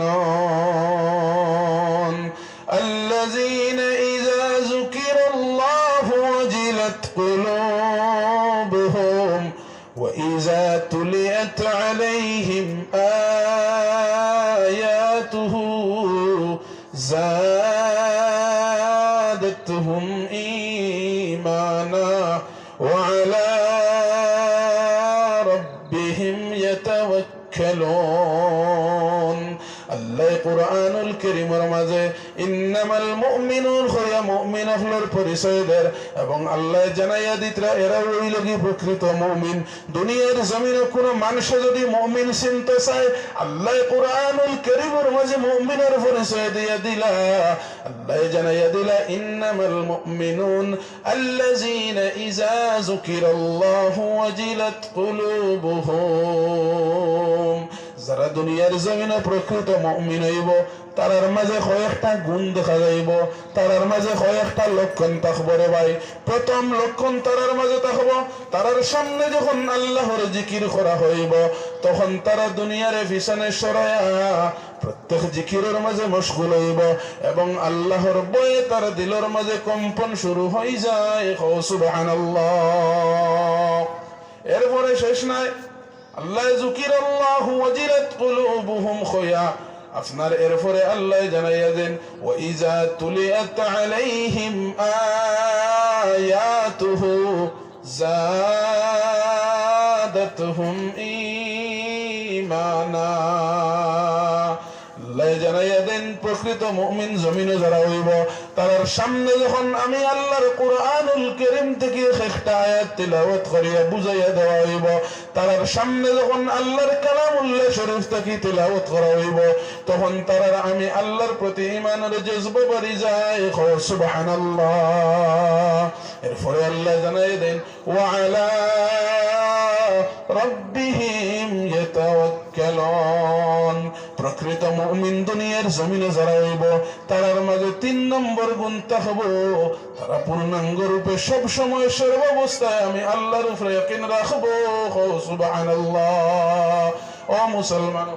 المؤمنون الذين إذا ذكر الله وجلت قلوبهم وإذا تليت عليهم آياته زادتهم إيمانا وعلى ربهم يتوكلون আল্লাহ কুরআনুল কারীমের মাঝে ইন্নামাল মুমিনুন খয়া মুমিন হলোর পরিচয় দেয় এবং আল্লাহ জানাইয়া দিতরা এরা হইল কি প্রকৃত মুমিন। দুনিয়ার জমিনে কোন মানুষ যদি মুমিন চিনতে চায় আল্লাহ কুরআনুল কারীমের মাঝে মুমিনের পরিচয় দিয়া দিলা। আল্লাহ জানাইয়া দিলা ইন্নামাল মুমিনুন আল্লাযীনা ইযা যুকিরাল্লাহু ওয়াজিলাত কুলুবুহুম। যারা দুনিয়ার জমিনে প্রকৃত মুমিন হইব তারার মাঝে কয়েকটা গুণ দেখা যাইব, তারার মাঝে কয়েকটা লক্ষণ থাকব রে ভাই। প্রথম লক্ষণ তারার মাঝে থাকব, তারার সামনে যখন আল্লাহর জিকির করা হইব তখন তারা দুনিয়ার পিছনে সরায়া প্রত্যেক জিকিরের মাঝে মশগুল হইব এবং আল্লাহর ভয়ে তার দিলের মাঝে কম্পন শুরু হয়ে যায়। সুবহানাল্লাহ। এরপরে শেষ নাই, আল্লাহ যুকিরাল্লাহু ওয়াজিলাত কুলুবুহুম খয়া আপনার এরপরে আল্লাহ জানাইয়া দেন ওয়া ইযা তুলিয়াত আলাইহিম আয়াতুহু যাদাতহুম ঈমানা। আল্লাহ জানাইয়া দেন প্রকৃত মুমিন জমিনে যারা হইব তার সামনে যখন আমি আল্লাহর কুরআনুল কারীম থেকে একটা আয়াত তিলাওয়াত করিয়া বুঝাইয়া দেওয়া হইব, তার সামনে যখন আল্লাহর কালামুল্লাহ শরীফ থেকে তিলাওয়াত করা হইব তখন তারা আমি আল্লাহর প্রতি ঈমানের জজবা বাড়ি যায়। সুবহানাল্লাহ। এরপরে আল্লাহ জানাইয়া দেন ওয়া আলা রাব্বিহিম ইয়াতাওয়াক্কালুন। প্রকৃত মুমিন দুনিয়ার জমিনে যারা হইব তার মাঝে ৩ নম্বর গুণ থাকব, তারা পূর্ণাঙ্গ রূপে সব সময় সর্বাবস্থায় আমি আল্লাহর উপরে ইয়াকিন রাখবো। সুবহানাল্লাহ। ও মুসলমান,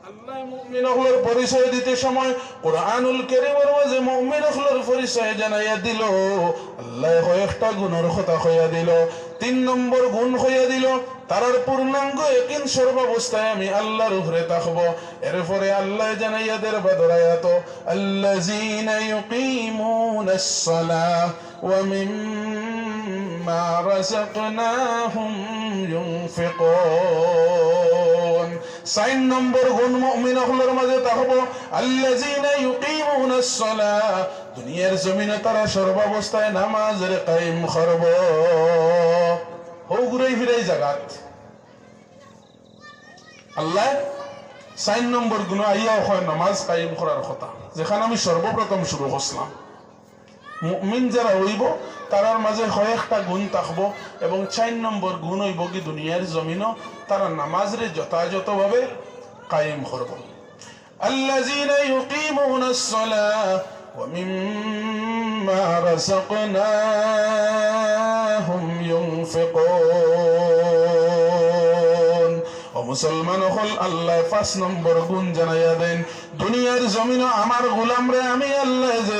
আল্লাহ মুমিন হলোর পরিচয় দিতে সময় কুরআনুল কারীমের মাঝে মুমিন হলোর পরিচয় জানাইয়া দিল। আল্লাহ কয়েকটা গুণের কথা কইয়া দিল। ৩ নম্বর গুণ কইয়া দিল তারার পূর্ণাঙ্গ ইয়াকিন সর্বাবস্থায় আমি আল্লাহর উপরে থাকব। এরপরে আল্লাহ জানাইয়া দের বাদরায়াত আল্লাযীনা ইউকিমুনাস সালাহ ওয়া মিম্মা রাযাকনাহুম ইউনফিকুন। ৪ নম্বর গুণ মুমিন হলোর মাঝে থাকব আল্লাযীনা ইউকিমুনাস সালাহ। দুনিয়ার জমিনে তারা সর্বাবস্থায় নামাজের কায়েম করব। ঘুরাই ফিরাই জাগাত আল্লাহ ৪ নম্বর গুণ আইয়া হয় নামাজ কায়েম করার কথা, যেখানে আমি সর্বপ্রথম শুরু করছিলাম। মুমিন যারা হইব তারার মাঝে কয়েকটা গুণ থাকবো এবং ৪ নম্বর গুণ হইব কি দুনিয়ার জমিনও তারা নামাজরে যথাযথভাবে কায়েম করব। আল্লাযীনা ইউকিমুনাস সালাহ ওয়া মিম্মা রাযাকনাহুম ইউনফিকুন। ও মুসলমান হল আল্লাহ ৫ নম্বর গুণ জানাইয়া দেন দুনিয়ার জমিনে আমার গোলামরে আমি আল্লাহ যে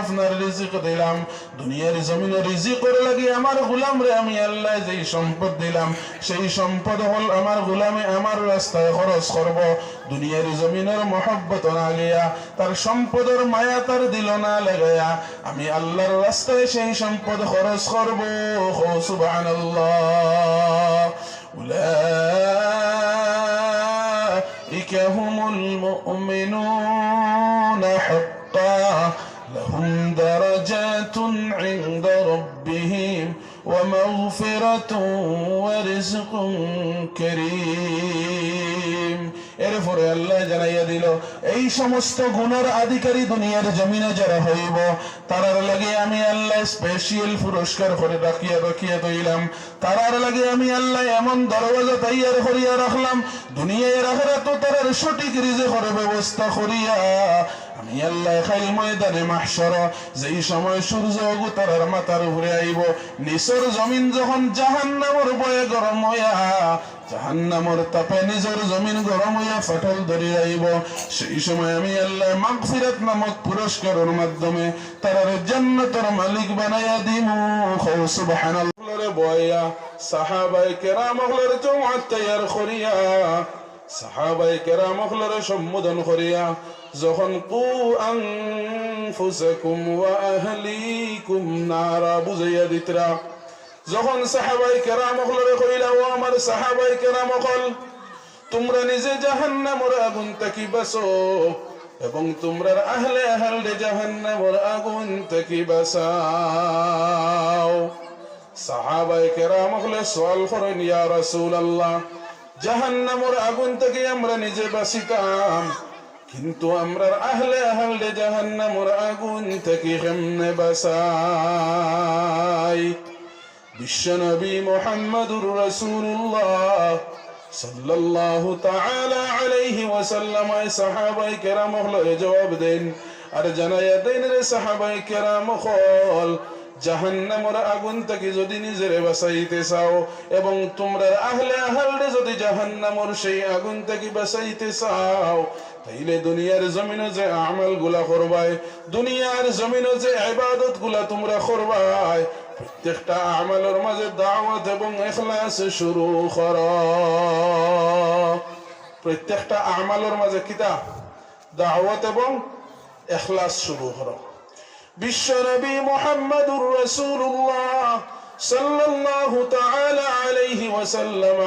আপনার রিজিক দিলাম, দুনিয়ার জমিনে রিজিকের লাগি আমার গোলামরে আমি আল্লাহ যে সম্পদ দিলাম সেই সম্পদ হল আমার গোলামে আমার রাস্তায় খরচ করব। দুনিয়ার জমিনের মহব্বত না গিয়া তার সম্পদের মায়া তার দিল না লাগায়া আমি আল্লাহর রাস্তায় সেই সম্পদ খরচ করব। সুবহানাল্লাহ। উলাইকা হুমুল মুমিনুনা হাক্কা লাহুম দারাজাতুন ইনদা রাব্বিহিম ওয়া মাগফিরাতুন ওয়া রিজকুন কারীম। এরপরে আল্লাহ জানাইয়া দিল এই সমস্ত গুণের অধিকারী দুনিয়ার জমিনে যারা হইব তারার লাগে আমি আল্লাহ স্পেশাল পুরস্কার করে রাখিয়া দিলাম। তারার লাগে আমি আল্লাহ এমন দরওয়াজা তৈয়ার করিয়া রাখলাম দুনিয়ায় আখিরাতে তারার সঠিক রিজিকের ব্যবস্থা করিয়া আমি আল্লাহ খাইল ময়দানে মাহশর যেই সময় সূর্য তারার মাথার উপরে আইব নিচের জমিন যখন জাহান্নামের ভয়ে গরম হইয়া জাহান্নামের তাপে নিজের জমিন গরম হইয়া ফাটল ধরে আইব। সেই সময় আমি আল্লাহ মাগফিরাত নামক পুরস্কারের মাধ্যমে তারারে জান্নাতের মালিক বানাইয়া দিমু। সুবহানাল্লাহ রে বয়া সাহাবায়ে কেরাম হলরে জমাত তৈয়ার করিয়া সাহাবায়ে কেরাম হলরে সম্বোধন করিয়া যখন কু আনফুসাকুম ওয়া আহলিকুম নারা বুঝাইয়া দিতরা, যখন সাহাবায়ে কেরাম হলরে কইলা ও আমার সাহাবায়ে কেরাম হল, তোমরা নিজে জাহান্নামের আগুন থেকে বাঁচো এবং তোমরা আহলে আহলে জাহান্নামের আগুন থেকে বাঁচাও। সাহাবায়ে কেরাম হলে সওয়াল করেন, ইয়া রাসূলুল্লাহ, জাহান্নামের আগুন থেকে আমরা নিজে বাঁচিতাম, কিন্তু আমরা আহলে আহলে জাহান্নামের আগুন থেকে কেমনে বাঁচাই? বিশ্বনবী মুহাম্মদুর রাসূলুল্লাহ সাল্লাল্লাহু তাআলা আলাইহি ওয়াসাল্লাম সাহাবায়ে কেরাম হলে জবাব দেন আর জানায়া দেন, রে সাহাবায়ে কেরাম হল, জাহান্নামের আগুন থেকে যদি নিজেরে বাঁচাইতে চাও এবং তোমরা আহলে আহলে যদি জাহান্নামের সেই আগুন থেকে বাঁচাইতে চাও, তাইলে দুনিয়ার জমিনে যে আমল গুলা করবাই, দুনিয়ার জমিনে যে ইবাদত গুলা তোমরা করবাই, প্রত্যেকটা আমলের মাঝে দাওয়াত এবং ইখলাস শুরু করো। প্রত্যেকটা আমলের মাঝে কিতা দাওয়াত এবং ইখলাস শুরু করো। বিশ্বনবী মুহাম্মদুর রাসূলুল্লাহ সাল্লাল্লাহু তাআলা আলাইহি ওয়াসাল্লাম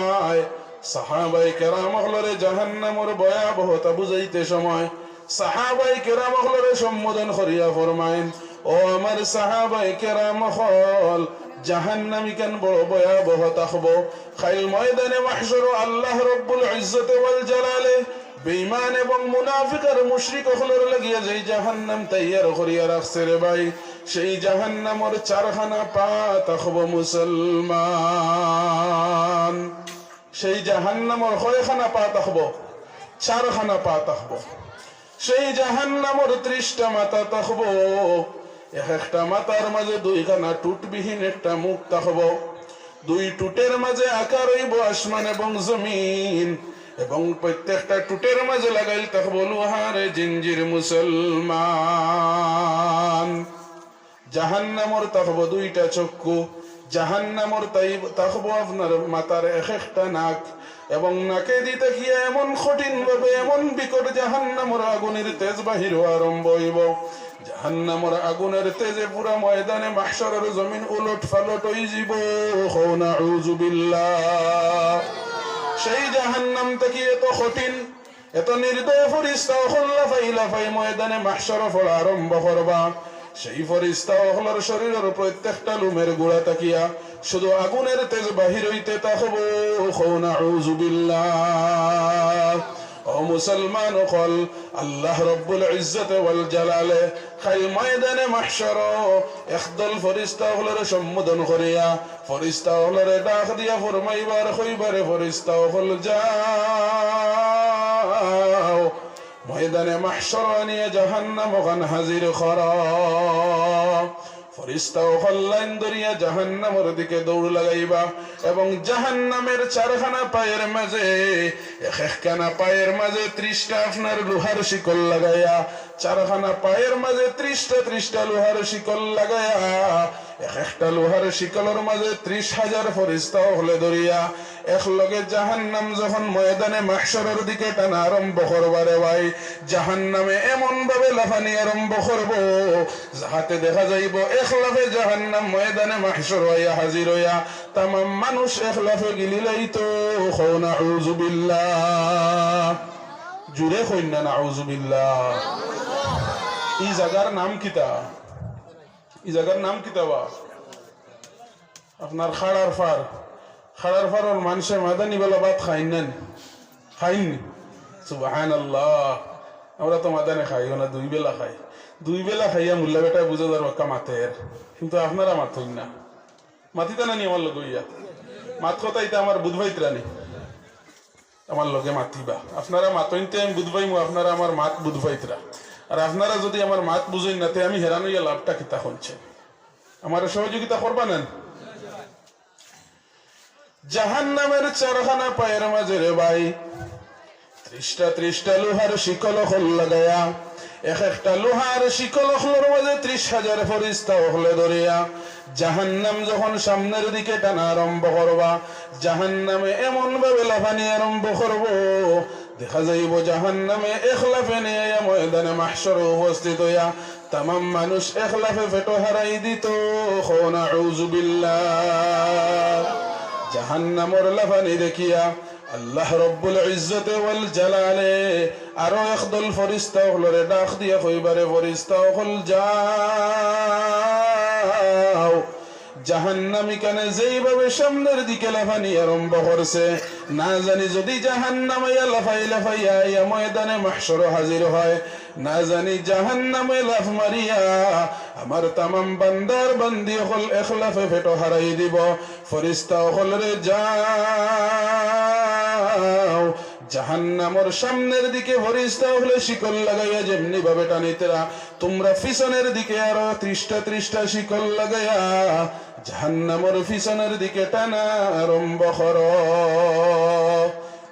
সাহাবায়ে কেরাম হলরে জাহান্নামের ভয়াবহতা বুঝাইতে সময় সাহাবায়ে কেরাম হলরে সম্বোধন করিয়া ফরমায়েন, ও আমার সাহাবায়ে কেরাম হল, জাহান্নামী কেন বড় ভয়াবহ থাকব? খাইল ময়দানে মাহশর আল্লাহ রব্বুল ইজ্জত ওয়াল জালালে বেঈমান এবং মুনাফিক আর মুশরিক হলর লাগিয়া যেই জাহান্নাম তৈয়ার করিয়া রাখছে রে ভাই, সেই জাহান্নামের চারখানা পা থাকব মুসলমান। সেই জাহান্নামের কয়খানা পা থাকব? চারখানা পা থাকব। সেই জাহান্নামের 30টা মাথা থাকব। এক একটা মাথার মাঝে দুইখানা টুটবিহীন একটা মুখ থাকব। দুই টুটের মাঝে আকার হইব আসমান এবং জমিন, এবং প্রত্যেকটা টুটের মাঝে লাগাইল থাকব লোহার জিঞ্জির মুসলমান। জাহান্নামের থাকব 2টা চক্ষু, জাহান্নামের থাকব আপনার মাথার এক একটা নাক, এবং নাকে দিতে গিয়ে এমন কঠিন ভাবে এমন বিকট জাহান্নামের আগুনের তেজ বাহির আরম্ভ হইব। জাহান্নামের আগুনের তেজে পুরা ময়দানে মাহশরের জমিন উলট পালট হয়ে যাব। নাউযু বিল্লাহ। সেই জাহান্নাম থেকে এত কঠিন এত নির্দয় ফেরেশতা লাফাই ময়দানে মাহশর পড়া আরম্ভ করবা। সেই ফেরেশতা হলর শরীরের প্রত্যেকটা লুমের গোড়া তাকিয়া শুধু আগুনের তেজ বাহির হইতে থাকব। নাউযু বিল্লাহ। ও মুসলমান হল, আল্লাহ রব্বুল ইজ্জত ওয়াল জালালে খাইল ময়দানে মাহশর একদল ফেরেশতা হলর সম্বোধন করিয়া ফেরেশতা হলর ডাক দিয়া ফরমাইবার কইবারে ফেরেশতা হল, যাও ময়দানে মাহশর নিয়ে জাহান্নাম ওখান হাজির করা। ফেরেশতা হল লাইন ধরিয়া জাহান্নামের দিকে দৌড় লাগাইবা এবং জাহান্নামের চারখানা পায়ের মাঝে একখানা পায়ের মাঝে 30টা আপনার লোহার শিকল লাগাইয়া, চারখানা পায়ের মাঝে 30টা লোহার শিকল লাগাইয়া, এক একটা লোহার শিকলের মাঝে 30,000 ফেরেশতা হলে ধরিয়া একলগে জাহান্নাম যখন ময়দানে মাহশরের দিকে টানা আরম্ভ করবারে ভাই, জাহান্নামে এমন ভাবে লাফানি আরম্ভ করব যাহাতে দেখা যাইব এক লাফে জাহান্নাম ময়দানে মাহশর হইয়া হাজির হইয়া তামাম মানুষ এক লাফে গিলিলাইতো। নাউযু বিল্লাহ। জুড়ে কইন না নাউযু বিল্লাহ। এই জায়গার নাম কিতা? এই জায়গার নাম কিতা? বা আপনার খাড়ার ফার। খাড়ার ফারর মানুষের মাদানি বেলা ভাত খাইন খাইনি? সুবহানাল্লাহ। আমরা তো মাদানে খাই না, 2 বেলা খাই। 2 বেলা খাইয়া মুল্লা বেটায় বুঝে যার বাক্কা মাতের, কিন্তু আপনারা মাতই না। মাতিতা নানি আমার লগে ইয়া মাত কথা এটা আমার বুধবাইতরা নি, আমার লগে মাতিবা। আপনারা মাতইতে আমি বুধবাইমু, আপনারা আমার মাত বুধবাইতরা। আর আপনারা যদি আমার মাত বুঝেন না, তে আমি হেরানো ইয়া লাভটা কিতা হচ্ছে? আমার সহযোগিতা করবা নেন? জাহান্নামের চারখানা পায়ের মাঝে রে ভাই 30টা লোহার শিকল হল লাগায়া, এক একটা লোহার শিকল হলোর মাঝে 30,000 ফেরেশতা হলে ধরিয়া জাহান্নাম যখন সামনের দিকে টানা আরম্ভ করবা, জাহান্নামে এমন ভাবে লাফানি আরম্ভ করব, দেখা যাইব জাহান্নামে একলাফে নিয়ে ময়দানে মাহশর উপস্থিত হইয়া তামাম মানুষ একলাফে পেটো হারাই দিত। নাউযু বিল্লাহ। জাহান্নামের লাফানি দেখিয়া আল্লাহ রব্বুল ইজ্জতে ওয়াল জালালে আরো একদল ফেরেশতা হলরে ডাক দিয়া কইবারে, ফেরেশতা হল যাও, জাহান্নামী কানে যেইভাবে সামনের দিকে লাফানি আরম্ভ করছে, না জানি যদি জাহান্নামে লাফাই লাফাইয়া ইয়া ময়দানে মাহশর হাজির হয়, না জানি জাহান্নামে লাফ মারিয়া আমার তামাম বান্দার বান্দি হল একলাফে পেটো হারাই দিব। ফেরেশতা হল রে যাও, জাহান্নামের সামনের দিকে ফেরেশতা হলে শিকল লাগাইয়া যেমনি ভাবে টানিতেরা, তোমরা পিছনের দিকে আরো 30টা শিকল লাগাইয়া জাহান্নামের পিছনের দিকে টানা আরম্ভ করো।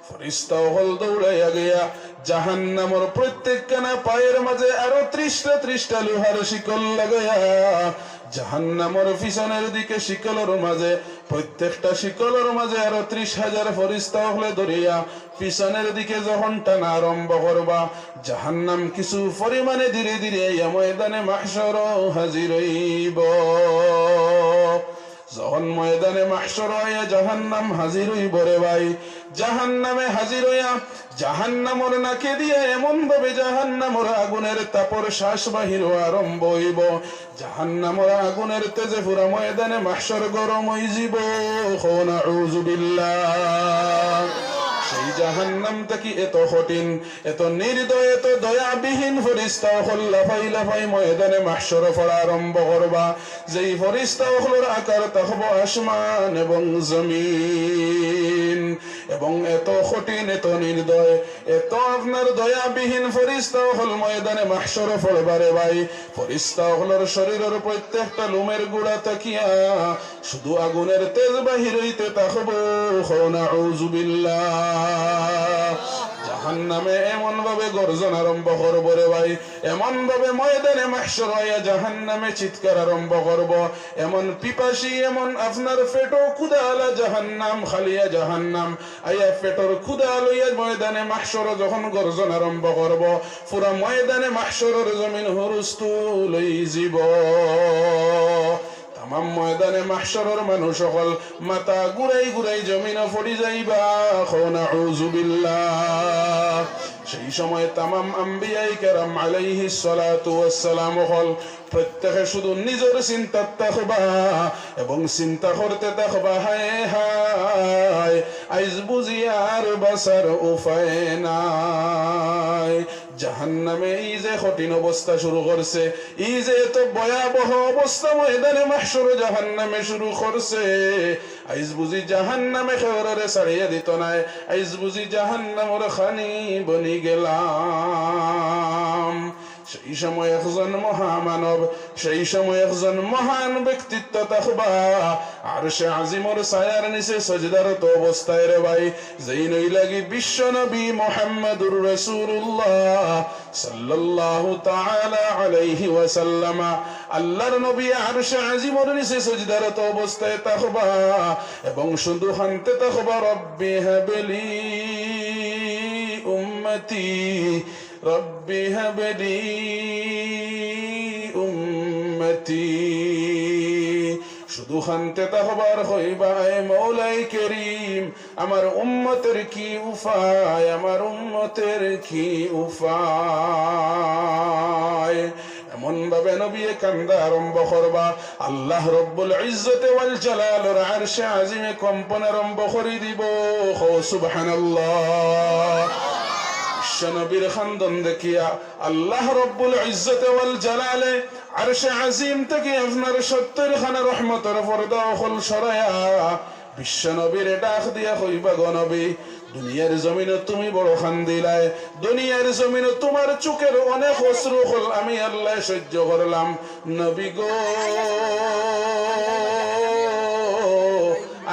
ফেরেশতা হল দৌড়াইয়া গিয়া জাহান্নামের প্রত্যেকখানা পায়ের মাঝে আরো 30টা লোহার শিকল লাগাইয়া জাহান্নামের পিছনের দিকে শিকলের মাঝে, প্রত্যেকটা শিকলের মাঝে আরো 30,000 ফেরেশতা হলে ধরিয়া পিছনের দিকে যখন টানা আরম্ভ করবা, জাহান্নাম কিছু পরিমাণে ধীরে ধীরে ময়দানে মাহশর হাজির হইব। যখন ময়দানে মাহশর হইয়া জাহান্নাম হাজির হইব রে ভাই, জাহান্নামে হাজির হইয়া জাহান্নামের নাকে দিয়ে এমন ভাবে জাহান্নামের আগুনের তাপর শ্বাস বাহির আরম্ভ হইব, জাহান্নামের আগুনের তেজে পুরা ময়দানে মাহশর গরম হই যাব। নাউযু বিল্লাহ। সেই জাহান্নামটা কি এত কঠিন, এত নির্দয়, এত দয়াবিহীন ফেরেশতা হল লাফাই লাফাই ময়দানে মাহশর পড়া আরম্ভ করবা, যেই ফেরেশতা হলোর আকার থাকবো আসমান এবং জমিন, এবং এত কঠিন, এত নির্দয়, এত আপনার দয়াবিহীন ফেরেশতা হল ময়দানে মাহশর পড়বারে ভাই, ফেরেশতা হলোর শরীরের প্রত্যেকটা লোমের গুড়া তাকিয়া শুধু আগুনের তেজ বাহির হইতে থাকবো। নাউযু বিল্লাহ। জাহান্নামে এমন ভাবে গর্জন আরম্ভ করব রে ভাই, এমন ভাবে ময়দানে মাহশর হইয়া জাহান্নামে চিৎকার আরম্ভ করব, এমন পিপাসী, এমন আপনার পেটো ক্ষুধা জাহান্নাম, খালিয়া জাহান্নাম আইয়া পেটর ক্ষুধা লইয়া ময়দানে মাহশর যখন গর্জন আরম্ভ করব, পুরা ময়দানে মাহশরের জমিন হুলস্থুল হই যাব। তামাম ময়দানে মাহশরের মানুষ সকল মাথা ঘুরাই ঘুরাই জমিনে পড়ি যাইবা। নাউযু বিল্লাহ। সেই সময় তামাম আম্বিয়ায়ে কেরাম আলাইহিস সালাতু ওয়াস সালাম হল প্রত্যেকে শুধু নিজের চিন্তা থাকবা এবং চিন্তা করতে থাকবা, হায় হায় আইজ বুঝি আর বাঁচার উপায় নাই। জাহান্নামে এই যে কঠিন অবস্থা শুরু করছে, এই যে এত ভয়াবহ অবস্থা ময়দানে মাহশর জাহান্নামে শুরু করছে, আইজ বুঝি জাহান্নামে খেওরে ছাড়িয়ে দিত নাই, আইজ বুঝি জাহান্নামের খানি বনি গেলাম। সেই সময় একজন মহামানব, সেই সময় একজন মহান ব্যক্তিত্ব থাকবা আরশে আজিমর ছায়ার নিচে সজদারত অবস্থায় রে ভাই, যেই নই লাগি বিশ্ব নবী মুহাম্মদুর রাসূলুল্লাহ সাল্লাল্লাহু তাআলা আলাইহি ওয়াসাল্লাম, আল্লাহর নবী আরশে আজিমর নিচে সজদারত অবস্থায় থাকবা এবং শুধু হানতে থাকবা, রব্বি হাবলি উম্মতি, রব্বি হাবলি উম্মতি। শুধু খানতে তাহবার হইবা, মৌলাই করিম আমার উম্মতের কি উপায়, আমার উম্মতের কি উপায়। এমন ভাবে নবী কান্দা আরম্ভ করবা, আল্লাহ রব্বুল ইজ্জতে ওয়াল জালালের আরশে আজিমে কম্পন আরম্ভ করে দিব। সুবহানাল্লাহ। নবীর খান্দন দেখিয়া আল্লাহ রব্বুল ইজ্জতে ওয়াল জালালে আরশে আজিম থেকে আপনার 70 খানা রহমতের পর্দা হল সরায়া বিশ্ব নবীর ডাক দিয়া কইবা, গো নবী দুনিয়ার জমিনে তুমি বড় খান্দিলাই, দুনিয়ার জমিনে তোমার চোখের অনেক অশ্রু হল আমি আল্লাহ সহ্য করলাম, নবী গো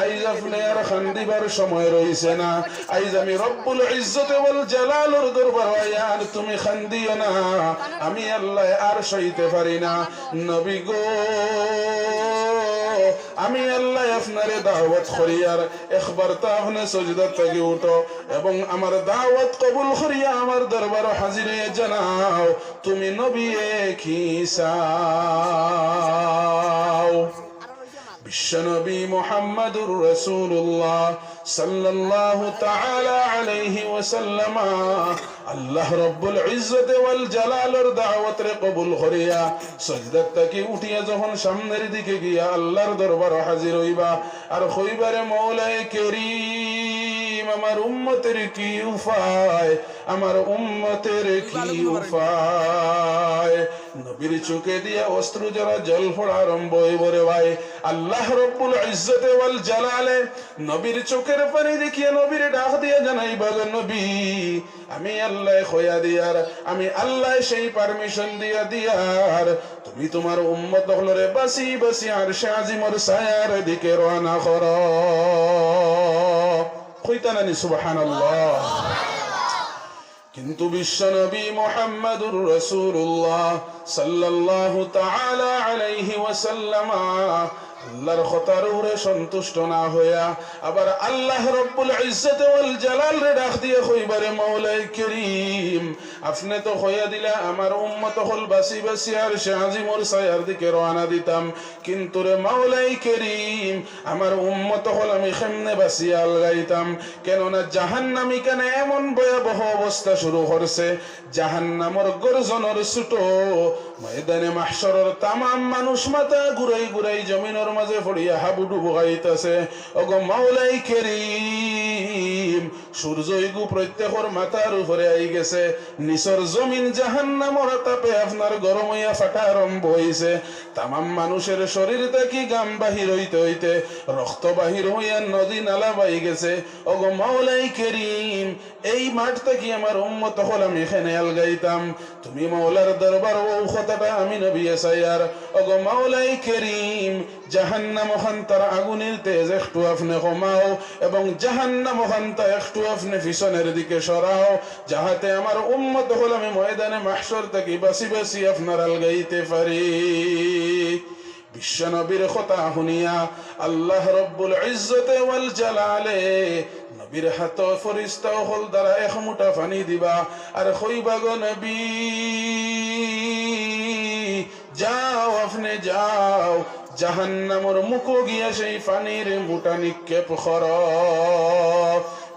আইজ আপনি আর খান্দিবার সময় রইছে না আইজ আমি রব্বুল ইজ্জত ওয়াল জালালের দরবার আর তুমি খান্দিও না আমি আল্লাহ আর সইতে পারি না নবী গো আমি আল্লাহ আপনারে দাওয়াত করিয়ার একবার তো আপনি সজদা থেকে উঠো এবং আমার দাওয়াত কবুল করিয়া আমার দরবার হাজির হয়ে জানাও তুমি নবী কি চাও বিশ্বনবী মুহাম্মদুর রাসূলুল্লাহ সাল্লাল্লাহু তাআলা আলাইহি ওয়াসাল্লাম আল্লাহ রাব্বুল ইজ্জত ওয়াল জালালের দাওয়াত রে কবুল করিয়া সাজদা থেকে উঠিয়া যখন সামনের দিকে গিয়া আল্লাহর দরবারে হাজির হইবা আর কইবারে মওলায়ে কারীম আমার উম্মতের কি উপায় আমার উম্মতের কি উপায় নবীর চোখে দিয়া অশ্রু জরা জল পড়া আরম্ভ হইবরে ভাই আল্লাহ রব্বুল ইজ্জত ওয়াল জালালে নবীর চোখের পানি দেখিয়া নবীর ডাক দিয়া জানাইবা গো নবী আমি আল্লাহ খয়া দিয়ার আমি আল্লাহ সেই পারমিশন দিয়ার তুমি তোমার উম্মত হলরে বাসি বাসি আরশে আজিমর ছায়ার দিকে রওনা করো কইতানানি সুবহানাল্লাহ কিন্তু বিশ্বনবী মুহাম্মদুর রাসূলুল্লাহ সাল্লাল্লাহু তাআলা আলাইহি ওয়াসাল্লাম আল্লাহর কথার উপরে সন্তুষ্ট না হইয়া আবার আল্লাহ রব্বুল ইজ্জত ওয়াল জালাল রে ডাক দিয়ে কইবারে মওলাই করিম আপনি তো হইয়া দিলা আমার উম্মত হল বাসি বাসি আর শাহজিমর ছায়ার দিকে রওনা দিতাম কিন্তু রে মওলাই করিম আমার উম্মত হল আমি কেমনে বাসি আলগাইতাম কেননা জাহান্নামী কেন এমন ভয়াবহ অবস্থা শুরু করছে জাহান্নামর গর্জনের ছুটো ময়দানে মাহশরের তাম মানুষ মাথা ঘুরাই ঘুরাই জমিনের মাঝে পড়িয়া হাবুডুবু গাইতেছে ওগো মাওলাই করিম সূর্যইগু প্রত্যেকের মাথার উপরে আই গেছে নিচর জমিন জাহান্নামের তাপে আপনার গরম হইয়া ফাটা আরম্ভ হইছে তামাম মানুষের শরীর থেকে গাম বাহির হইতে হইতে রক্ত বাহির হইয়া নদী নালা বাই গেছে ওগো মাওলাই করিম এই মাঠ থেকে আমার উম্মত হল আমি এখানে আলগাইতাম তুমি মাওলার দরবার ও কথাটা আমি নবী এসাইয়ার ওগো মাওলাই করিম জাহান্নাম খান্তার আগুনের তেজ একটু আপনি কমাও এবং জাহান্নাম খান্তা একটু আপনি পিছনের দিকে সরাও যাহাতে আমার উম্মত হল আমি ময়দানে মাহশর থেকে বাসি বাসি আপনার আলগাইতে পারি বিশ্বনবীর কথা শুনিয়া আল্লাহ রব্বুল ইজ্জত ওয়াল জালালে নবীর হাত ফরিস্তা হল দ্বারা এক মুঠা পানি দিবা আর কইবা গো নবী যাও আপনি যাও জাহান্নামের মুখ গিয়া সেই পানির মুঠা নিক্ষেপ করো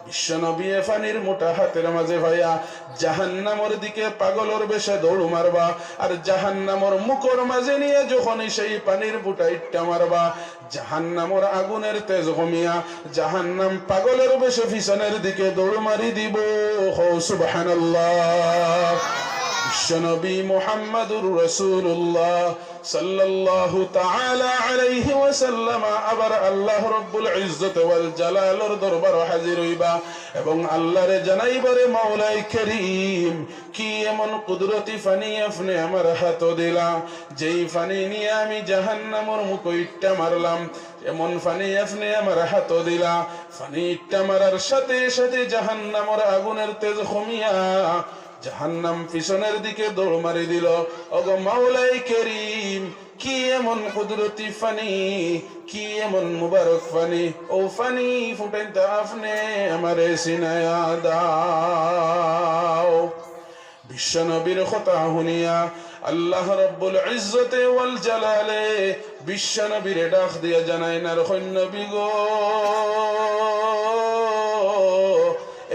বিশ্বনবী পানির মুঠা হাতের মাঝে ভাইয়া জাহান্নামের দিকে পাগলের বেশে দৌড় মারবা আর জাহান্নামের মুখের মাঝে নিয়ে যখনই সেই পানির মুঠা ইট্টা মারবা জাহান্নামের আগুনের তেজ কমিয়া জাহান্নাম পাগলের বেশে পিছনের দিকে দৌড় মারি দিব সুবহানাল্লাহ বিশ্বনবী মুহাম্মদুর রাসূলুল্লাহ সাল্লাল্লাহু তাআলা আলাইহি ওয়াসাল্লাম আবার আল্লাহ রব্বুল ইজ্জত ওয়াল জালালের দরবারে হাজির হইবা এবং আল্লাহরে জানাইবারে মাওলাই করিম কি এমন কুদরতি ফানি আপনি আমার হাতে দিলা যেই ফানি নিয়ে আমি জাহান্নামের মুখ ইট্টা মারলাম এমন ফানি আপনি আমার হাতে দিলা ফানি ইট্টা মারার সাথে সাথে জাহান্নামের আগুনের তেজ কমিয়া জাহান্নাম পিছনের দিকে দৌড় মারি দিল ওগো মাওলাই করিম কি এমন কুদরতি ফানি কি এমন মুবারক ফানি ও ফানি ফুটাইতে আপনি আমারে সিনায়া দাও বিশ্বনবীর কথা শুনিয়া আল্লাহ রব্বুল ইজ্জত ওয়াল জালালে বিশ্বনবীর ডাক দিয়া জানাই না নবী গো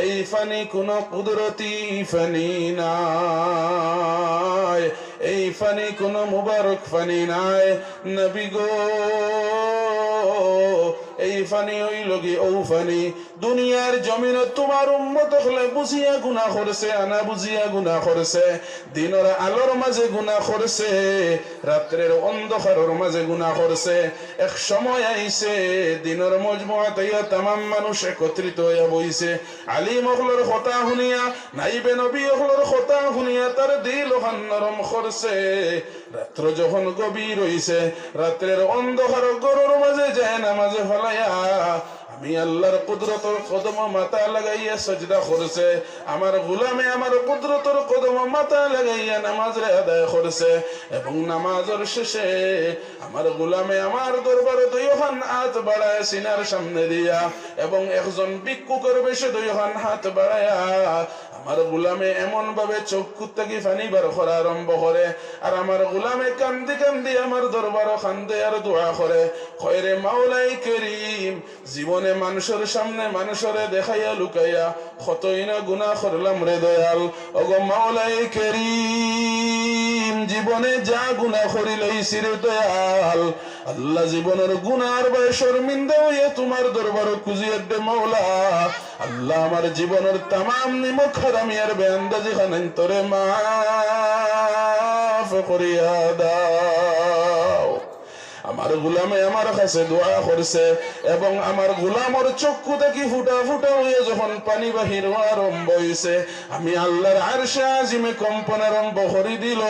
এই ফানি কোন কুদরতি ফানি নাই এই ফানি কোন মুবারক ফানি নাই নবী গো এই ফানি হইল কি ও ফানি দুনিয়ার জমিন তোমার উম্মত হলে বুঝিয়া গুনাহ করছে আনা বুঝিয়া গুনাহ করছে দিনের আলোর মাঝে গুনাহ করছে রাত্রের অন্ধকারের মাঝে গুনাহ করছে এক সময় আইছে দিনের মজমুআতে তামাম মানুষ একত্রিত হইয়া বইছে আলিম হলর কথা শুনিয়া নাইবে নবী হলর কথা শুনিয়া তার দিল নরম করছে রাত্র যখন গভীর হইছে রাত্রের অন্ধকার গরুর মাঝে যায় নামাজে ফলাইয়া আমি আল্লাহর কুদরতের কদম মাথা লাগাইয়া সজদা করছে, আমার গোলামে আমার কুদরতের কদম মাথা লাগাইয়া নামাজে আদায় করছে, এবং নামাজের শেষে আমার গোলামে আমার দরবারে দুইখান হাত বাড়ায় সিনার সামনে দিয়া, এবং একজন ভিক্ষুকের বেশে দুইখান হাত বাড়ায়া আমার গোলামে এমন ভাবে চক্ষু থেকে পানি বার করা আরম্ভ করে, আর আমার গোলামে কান্দি কান্দি আমার দরবার কান্দে আর দোয়া করে, কয়রে মাওলাই করিম, জীবনে মানুষের সামনে মানুষরে দেখাইয়া লুকাইয়া কতই না গুনাহ করলাম রে দয়াল, ওগো মাওলাই করিম, জীবনে যা গুনাহ করি লইছি রে দয়াল, আল্লাহ জীবনের গুনার ভয়ে শর্মিন্দা হইয়া তোমার দরবার খুঁজিয়ে দে মাওলা, আল্লাহ আমার জীবনের তামাম নিমক হারামি আর বেআন্দাজি খানান তোরে মাফ করিয়া দাও। আমার গোলামে আমার কাছে দোয়া করছে, এবং আমার গোলামর চক্ষু থেকে ফুটা ফুটা হয়ে যখন পানি বাহির হওয়া আরম্ভ হয়েছে, আমি আল্লাহর আরশে আজিমে কম্পন আরম্ভ করে দিল।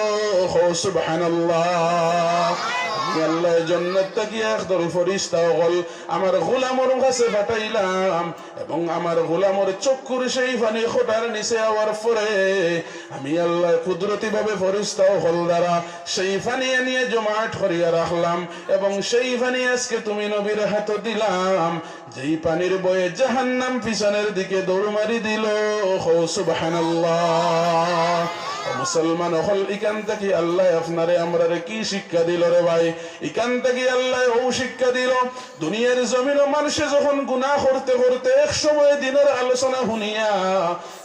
সুবহানাল্লাহ। আল্লাহ জান্নাত থেকে একদল ফেরেশতা হল আমার গোলামর কাছে পাঠাইলাম, এবং আমার গোলামর চক্ষুর সেই পানি খোটার নিচে আওয়ার পরে আমি আল্লাহ কুদরতি ভাবে ফেরেশতা হল দ্বারা সেই পানি নিয়ে জমাট করিয়া রাখলাম, এবং সেই পানি আজকে তুমি নবীর হাতে দিলাম, যেই পানির বয়ে জাহান্নাম পিছনের দিকে দৌড় মারি দিল। সুবহানাল্লাহ। মুসলমান হল ইকান থেকে আল্লাহ আপনারে আমরারে কি শিক্ষা দিল রে ভাই? ইকান থেকে আল্লাহ ও শিক্ষা দিল, দুনিয়ার জমিন মানুষে যখন গুনাহ করতে করতে এক সময় দিনের আলোচনা শুনিয়া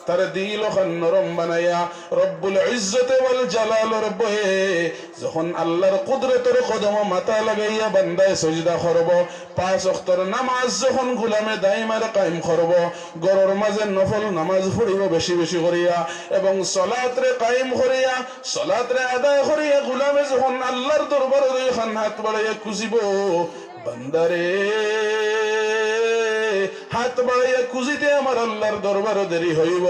তার দিল নরম বানাইয়া রব্বুল ইজ্জতে ওয়াল জালালের বয়ে যখন আল্লাহর কুদরতের কদম মাথা লাগাইয়া বান্দায় সজদা করব, 5 ওয়াক্তের নামাজ যখন গোলামে দাইমার কায়েম করব, ঘরের মাঝে নফল নামাজ পড়িব বেশি বেশি করিয়া, এবং সালাতরে কায়েম করিয়া সালাতরে আদায় করিয়া গোলামে যখন আল্লাহর দরবারে দুইখান হাত বাড়াইয়া খুঁজিব, বান্দারে হাত বাড়াইয়া খুঁজিতে আমার আল্লাহর দরবারে দেরি হইব,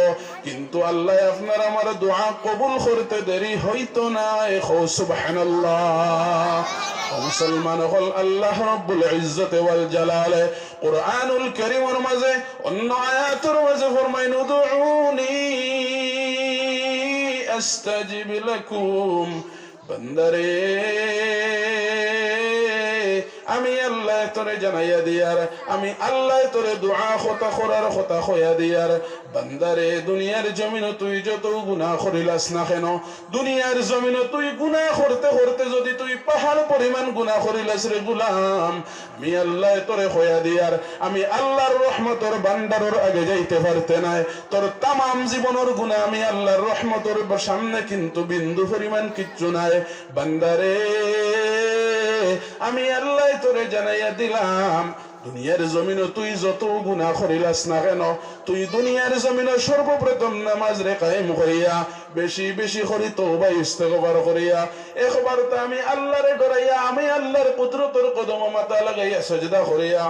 কিন্তু আল্লাহ আপনার আমার দোয়া কবুল করতে দেরি হইতো না। সুবহানাল্লাহ। মুসলমান হল আল্লাহ রাব্বুল ইজ্জতে ওয়াল জালালে কুরআনুল কারীমের মাঝে অন্য আয়াতের মাঝে ফরমাইন উদউনি আস্তাজিব লাকুম, বান্দারে আমি আল্লাহ তোরে জানাইয়া দিয়ার, আমি আল্লাহ তোরে দোয়া কথা করার কথা কইয়া দিয়ার, বান্দারে দুনিয়ার জমিন তুই যত গুনাহ করিলাস না কেন, দুনিয়ার জমিন তুই গুনাহ করতে করতে যদি তুই পাহাড় পরিমাণ গুনাহ করিলাস রে গোলাম, আমি আল্লাহ তোরে কইয়া দিয়ার, আমি আল্লাহর রহমতের ভান্ডারের আগে যাইতে পারতে নাই, তোর তামাম জীবনের গুনাহ আমি আল্লাহর রহমতের সামনে কিন্তু বিন্দু পরিমাণ কিচ্ছু নাই। বান্দারে আমি আল্লাহ তোরে জানাইয়া দিলাম, দুনিয়ার জমিনে তুই যত গুনাহ করিলাস না কেন, তুই দুনিয়ার জমিনে সর্বপ্রথম নামাজ রে কায়েম করিয়া বেশি বেশি করি তওবা ইস্তেগফার করিয়া একবার তো আমি আল্লাহরে ডরাইয়া আমি আল্লাহর কুদরতের কদম মাথা লাগাইয়া সাজদা করিয়া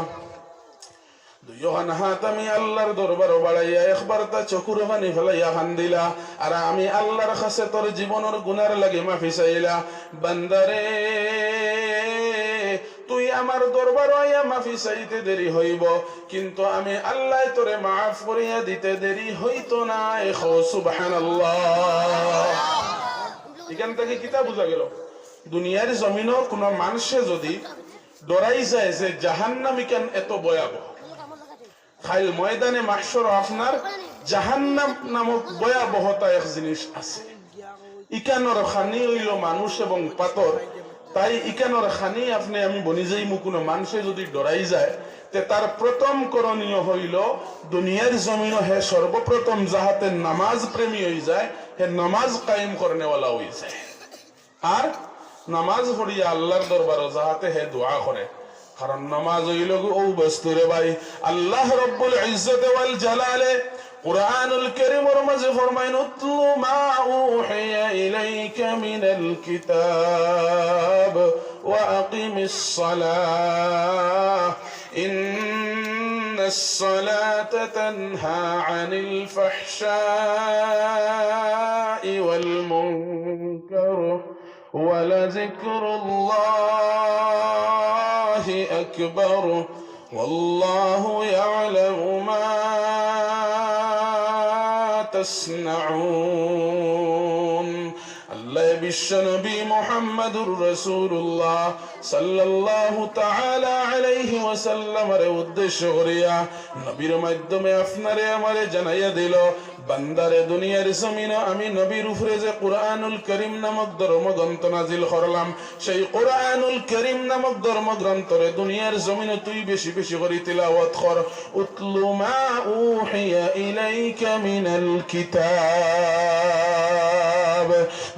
দুইখান হাত আমি আল্লাহর দরবারে বাড়াইয়া একবার তা চকুর পানি ফেলাইয়া কান্দিলা, আর আমি আল্লাহর কাছে তোর জীবনের গুনার লাগি মাফি চাইলা। বান্দারে তুই আমার দরবার আইয়া মাফি চাইতে দেরি হইব, কিন্তু আমি আল্লাহ তোরে মাফ করিয়া দিতে দেরি হইতো না। সুবহানাল্লাহ। এখান থেকে কিতা বুঝা গেল? দুনিয়ার জমিনও কোন মানুষে যদি ডরাই যায় যে জাহান্নাম ইকান এত ভয়াবহ, খাইল ময়দানে মাহশর আপনার জাহান্নাম নামক ভয়াবহতা এক জিনিস আছে। ইকানোর খানি হইল মানুষ এবং পাথর, তাই ইকানোর খানি আপনি আমি বনি যাই কোনো মানুষে যদি ডরাই যায় তে তার প্রথম করণীয় হইল দুনিয়ার জমিন হে সর্বপ্রথম যাহাতে নামাজ প্রেমী হয়ে যায়, হে নামাজ কায়েম করনেওয়ালা হয়ে যায়, আর নামাজ পড়িয়া আল্লাহর দরবারে যাহাতে হে দোয়া করে। কারণ নামাজ হইল ও বস্তু রে ভাই, আল্লাহ রব্বুল ইজ্জতে ওয়াল জালালে কুরআনুল কারীমের মাঝে ফরমাইন উতলু মা উহিয়া ইলাইকা মিনাল কিতাব ওয়া আকিমিস সালাহ ইন্নাস সালাতা তানহা আনিল ফাহশাই ওয়াল মুনকার ওয়া লাযিকরুল্লাহি আকবার والله يعلم ما تسنعون আল্লাহ বিশ্বনবী মুহাম্মদুর রাসূলুল্লাহ সাল্লাল্লাহু তাআলা আলাইহি ওয়াসাল্লামের উদ্দেশ্য করিয়া নবীর মাধ্যমে আপনারে আমারে জানাইয়া দিল, বান্দারে দুনিয়ার জমিনে আমি নবীর উপরে যে কুরআনুল কারীম নামক ধর্মগ্রন্থ নাজিল করলাম, সেই কুরআনুল কারীম নামক ধর্মগ্রন্থরে দুনিয়ার জমিনে তুই বেশি বেশি করে তিলাওয়াত কর। উতলু মা উহিয়া ইলাইকা মিনাল কিতাব,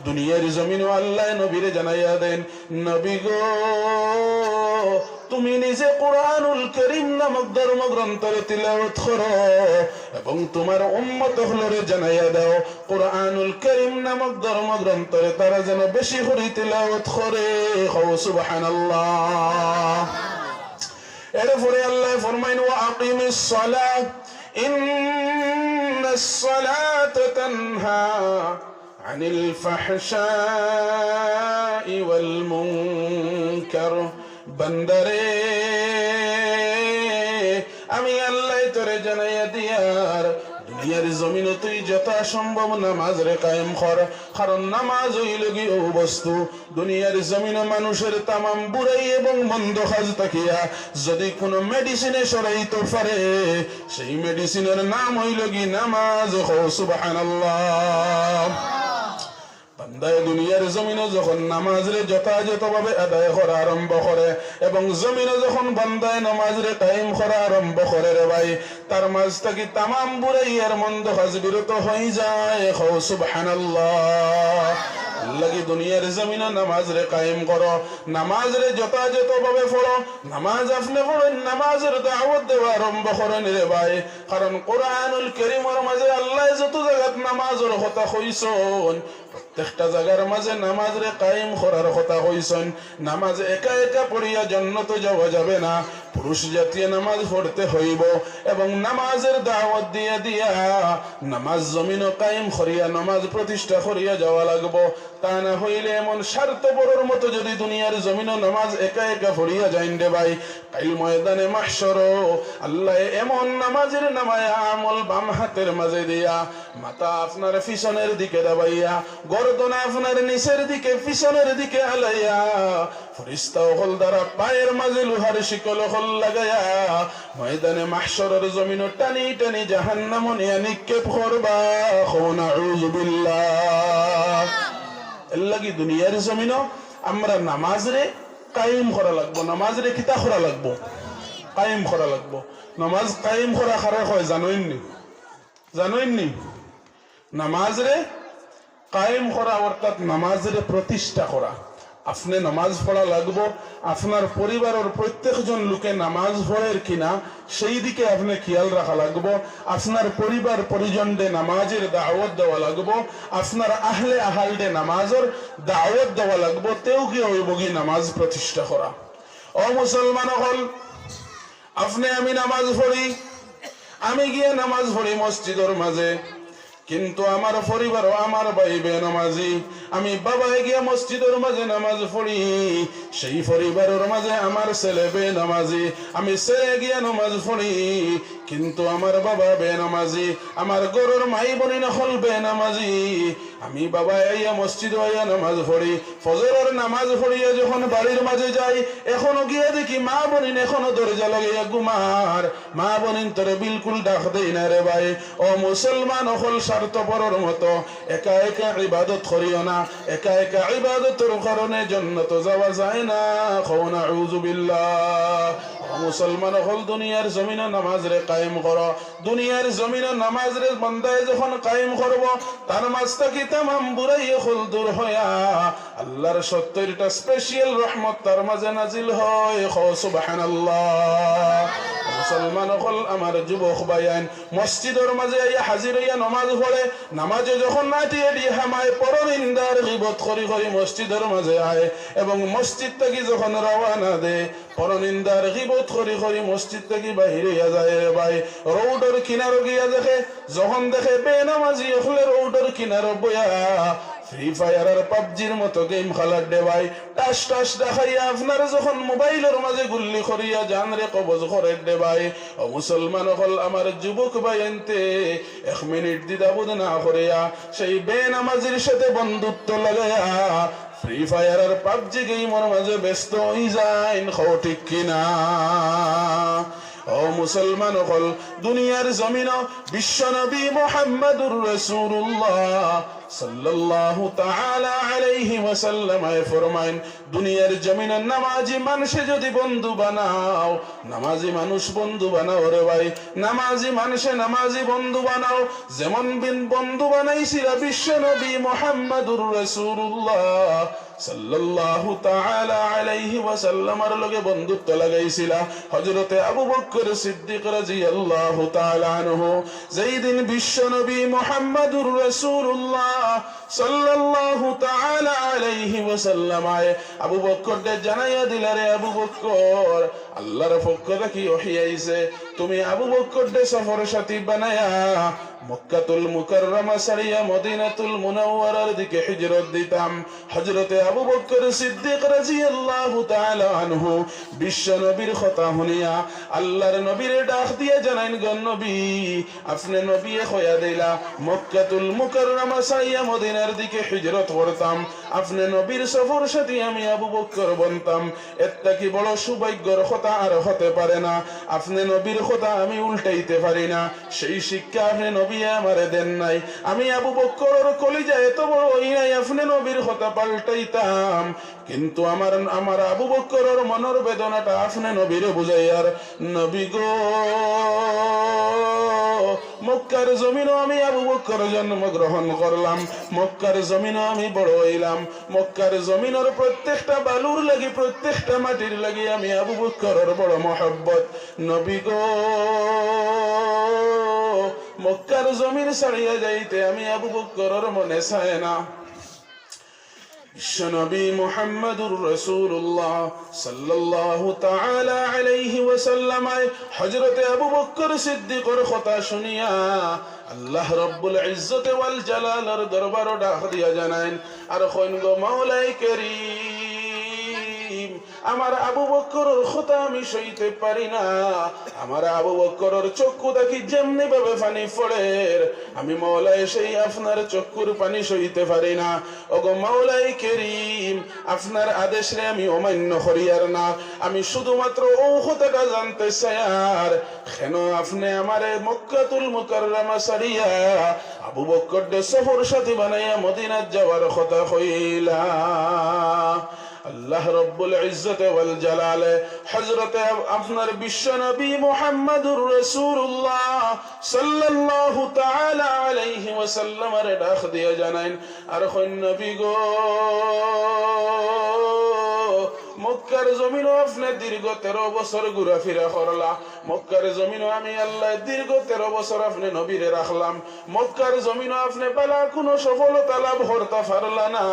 দুনিয়ার জমিনে আল্লাহ নবীরে জানাইয়া দেন, নবী গো তুমি নিজে কুরআনুল কারীম নামক ধর্মগ্রন্থের তিলাওয়াত করো এবং তোমার উম্মত হলরে জানাইয়া দাও কুরআনুল কারীম নামক ধর্মগ্রন্থের তারা যেন বেশি করে তিলাওয়াত করে। সুবহানাল্লাহ। এরপরে আল্লাহ ফরমাইন ওয়া আকিমিস সালাত ইন্নাস সালাতা তানহা আনিল ফাহশাই ওয়াল মুনকার, বান্দারে আমি আল্লাহ তোরে জানাইয়া দিয়ার দুনিয়ার জমিনে তুই যথা সম্ভব নামাজ রে কায়েম কর, কারণ নামাজ হইল কি ও বস্তু দুনিয়ার জমিনে মানুষের তামাম বুড়াই এবং মন্দ কাজ তাকিয়া যদি কোনো মেডিসিনে সরাইতে পারে সেই মেডিসিনের নাম হইল কি নামাজ। সুবহানাল্লাহ। বান্দায় দুনিয়ার জমিনে যখন নামাজরে যথাযথভাবে আদায় করা আরম্ভ করে এবং জমিনে যখন বান্দায় নামাজরে কায়েম করা আরম্ভ করে রে ভাই, তার মাঝ থেকে তামাম বুড়াইয়ার মন্দ কাজ বিরত হয়ে যায়। সুবহানাল্লাহ। লাগি দুনিয়ার জমিনে নামাজ রে কায়েম করো, নামাজ রে যথাযথভাবে পড়ো, নামাজ আপনি পড়েন, নামাজের দাওয়াত দেওয়া আরম্ভ করেন রে ভাই, কারণ কোরআনুল কারীমের মাঝে আল্লাহ যত জায়গাত নামাজের কথা কইছেন প্রত্যেকটা জায়গার মাঝে নামাজ রে কায়েম করার কথা কইছেন। নামাজ একা একা পড়িয়া জান্নাত যাওয়া যাবে না, পুরুষ জাতীয় নামাজ পড়তে হইব এবং নামাজের দাওয়াত দিয়া দিয়া নামাজ জমিনও কায়েম করিয়া নামাজ প্রতিষ্ঠা করিয়া যাওয়া লাগবো। তা না হইলে এমন স্বার্থপরের মতো যদি দুনিয়ার জমিনও নামাজ একা একা পড়িয়া যাইন রে ভাই, কাল ময়দানে মাহশর আল্লাহ এমন নামাজের নামায়া আমল বাম হাতের মাঝে দিয়া মাথা আপনার পিছনের দিকে দাবাইয়া গর্দন আপনার নিচের দিকে পিছনের দিকে আলাইয়া ফেরেশতা হল দ্বারা পায়ের মাঝে লোহার শিকল হল লাগায়া ময়দানে মাহশরের জমিনও টানি টানি জাহান্নামে নিয়ে নিক্ষেপ করবা। নাউযু বিল্লাহ। এর লাগি দুনিয়ার জমিনও আমরা নামাজ রে কায়েম করা লাগবো, নামাজ রে কিতা করা লাগবো, কায়েম করা লাগবো। নামাজ কায়েম করা কারে হয় জানোইননি? জানোইননি? নামাজ রে কায়েম করা অর্থাৎ নামাজ রে প্রতিষ্ঠা করা। আপনি নামাজ পড়া লাগবো, আপনার পরিবারের প্রত্যেকজন লোকে নামাজ পড়ের কিনা সেই দিকে আপনি খেয়াল রাখা লাগবো। আপনার পরিবার পরিজনদের নামাজের দাওয়াত দেওয়া লাগবো, আপনার আহলে আহালদের নামাজের দাওয়াত দেওয়া লাগবো, তেও কি হইব কি নামাজ প্রতিষ্ঠা করা। ও মুসলমান হল, আপনি আমি নামাজ পড়ি, আমি গিয়ে নামাজ পড়ি মসজিদের মাঝে, কিন্তু আমার পরিবার আমার ভাই বেনামাজি, আমি বাবায় গিয়া মসজিদের মাঝে নামাজ পড়ি, সেই পরিবারের মাঝে আমার ছেলে বেনামাজি, আমি ছেলে গিয়া নামাজ পড়ি কিন্তু আমার বাবা বেনামাজি, আমার গরুর মাই বনি নকল বেনামাজি, আমি বাবা আইয়া মসজিদ আইয়া নামাজ পড়ি, ফজরের নামাজ পড়িয়া যখন বাড়ির মাঝে যাই এখনো গিয়া দেখি মা বনিন এখনো দরজা লাগাইয়া ঘুমার, মা বনিন তোরে বিলকুল ডাক দেই না রে ভাই। ও মুসলমান অকল স্বার্থপরের মতো একা একা ইবাদত করিও না, একা একা ইবাদতের কারণে জান্নাত যাওয়া যায় না। নাউযু বিল্লাহ। ও মুসলমান অকল দুনিয়ার জমিনে নামাজ রে কায়েম করো, দুনিয়ার জমিনে নামাজ রে বান্দায় যখন কায়েম করব তার মাঝ থেকে তামাম বুরাই হল দূর হইয়া আল্লাহর 70টা স্পেশাল রহমত তার মাঝে নাজিল হয়। সুবহানাল্লাহ। মুসলমান হল আমার যুবক ভাইয়ান মসজিদের মাঝে হাজির হইয়া নামাজ পড়ে, নামাজে যখন নাটিয়ে দিয়ে হামায় পরনিন্দার গীবত করি করি মসজিদের মাঝে আয় এবং মসজিদ থেকে যখন রওনা দে পরনিন্দার গীবত করি করি মসজিদ থেকে বাহির হইয়া যায় রে ভাই। রোডের কিনারো গিয়া দেখে, যখন দেখে বেনামাজি হলে রোডের কিনারো বইয়া ফ্রি ফায়ার আর পাবজির মতো গেম খেলার দে ভাই টাস টাস দেখাইয়া আপনারা যখন মোবাইলের মাঝে গুল্লি করিয়া জান রে কবজ করে দে ভাই ও মুসলমান হল আমার যুবক ভাই আনতে 1 মিনিট দ্বিধাবোধ না করিয়া সেই বেনামাজির সাথে বন্ধুত্ব লাগাইয়া ফ্রি ফায়ার আর পাবজি গেমের মাঝে ব্যস্ত হই যাইন ঠিক কিনা ও মুসলমান হল দুনিয়ার জমিন বিশ্ব নবী মুহাম্মদুর রাসূলুল্লাহ সাল্লাল্লাহু তাআলা আলাইহি ওয়াসাল্লাম ফরমায়েন দুনিয়ার জমিনে নামাজি মানুষে যদি বন্ধু বানাও নামাজি মানুষ বন্ধু বানাও রে ভাই নামাজি মানুষে নামাজি বন্ধু বানাও যেমন বিন বন্ধু বানাইছিল বিশ্ব নবী মুহাম্মদুর রাসূলুল্লাহ সাল্লাল্লাহু তাআলা আলাইহি ওয়াসাল্লামের লগে বন্ধুত্ব লাগাইছিল হযরতে আবু বকর সিদ্দিক রাদিয়াল্লাহু তাআলা আনহু যেই দিন বিশ্ব নবী মুহাম্মদুর রাসূলুল্লাহ সাল্লাল্লাহু তাআলা আলাইহি ওয়াসাল্লাম আবু বকর কে জানাইয়া দিল রে আবু বকর আল্লাহর পক্ষ থেকে ওহী আইছে তুমি আবু বকর কে সফর সাথী বানায়া মক্কাতুল মুকাররমা সারিয়া মদিনাতুল মুনাওয়ারার দিকে হিজরত দিতাম হযরতে আবু বকর সিদ্দিক রাদিয়াল্লাহু তাআলা আনহু বিশ্ব নবীর কথা শুনিয়া আল্লাহর নবীর ডাক দিয়ে জানাইন গো নবী আপনি নবী কইয়া দিলা মক্কাতুল মুকাররমা সারিয়া মদিনার দিকে হিজরত করতাম আপনি নবীর সফর সাথী আমি আবু বকর বনতাম এটা কি বড় সৌভাগ্যের কথা আর হতে পারে না আপনি নবীর কথা আমি উল্টাইতে পারি না সেই শিক্ষা আপনি নবী আমারে দেন নাই আমি আবু বকরের কলিজা এত বড় হই নাই আপনি নবীর কথা পাল্টাইতাম কিন্তু আমার আবু বকরের মনের বেদনাটা আপনি নবীরে বুঝাইয়ার নবী গো মক্কার জমিনও আমি আবু বকর জন্মগ্রহণ করলাম মক্কার জমিনও আমি বড় হইলাম মক্কার জমিনের প্রত্যেকটা বালুর লাগি প্রত্যেকটা মাটির লাগি আমি আবু বকরের বড় মহব্বত নবী গো মক্কার জমিন ছাড়িয়া যাইতে আমি আবু বকরের মনে চায় না বিশ্বনবী মুহাম্মদুর রাসূলুল্লাহ সাল্লাল্লাহু তাআলা আলাইহি ওয়াসাল্লাম হযরতে আবু বকর সিদ্দিকের কথা শুনিয়া আল্লাহ রাব্বুল ইজ্জত ওয়াল জালালের দরবারে ডাক দিয়া জানাইন আর কইন গো মাওলাই করিম আমার আবু বকরের কথা আমি সইতে পারি না আমার আবু বকরের চক্ষু দেখি যেমনি ভাবে পানি পড়ে আমি মাওলাই সেই আপনার চক্ষুর পানি সইতে পারি না ওগো মাওলাই করিম আপনার আদেশে আমি অমান্য করিয়ার না আমি শুধুমাত্র ও কথাটা জানতে চাই আর কেন আপনি আমারে মক্কাতুল মুকাররমা সারিয়া আবু বকর দে সফর সাথী বানাইয়া মদিনাত যাওয়ার কথা কইলা আল্লাহ রাব্বুল ইজ্জত ওয়াল জালাল হযরতে আপনার বিশ্ব নবী মুহাম্মদুর রাসূলুল্লাহ সাল্লাল্লাহু তাআলা আলাইহি ওয়াসাল্লাম এর ডাক দিয়ে জানাইন আর কোন নবী গো মক্কার জমিনও আপনি দীর্ঘ 13 বছর ঘোরাফেরা করলা মক্কার জমিনও আমি আল্লাহ দীর্ঘ 13 বছর আপনি নবীরে রাখলাম মক্কার জমিনও আপনি বালা কোনো সফলতা লাভ করতে পারলা না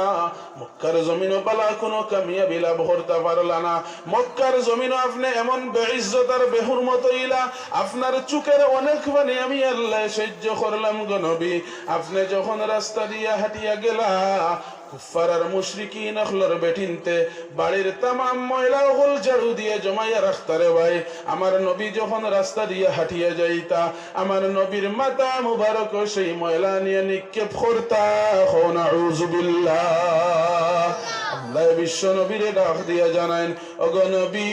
মক্কার জমিনও বালা কোনো কামিয়াবি লাভ করতে পারলা না মক্কার জমিনও আপনি এমন বেইজ্জত আর বেহুরমত হইলা আপনার চুকের অনেক পানি আমি আল্লাহ সহ্য করলাম গো নবী আপনি যখন রাস্তা দিয়া হাঁটিয়া গেলা কুফার আর মুশরিকিন আখলার বেঠিনতে বাড়ির तमाम ময়লা ওগুল ঝাড়ু দিয়ে জমাইয়া রাখতারে ভাই আমার নবী যখন রাস্তা দিয়ে হাঁটিয়া যাইতা আমার নবীর মাথা মুবারক সেই ময়লা নিয়ে নিক্ষেপ করতা নাউযু বিল্লাহ আল্লাহ বিশ্ব নবীরে ডাক দিয়া জানাইন ওগো নবী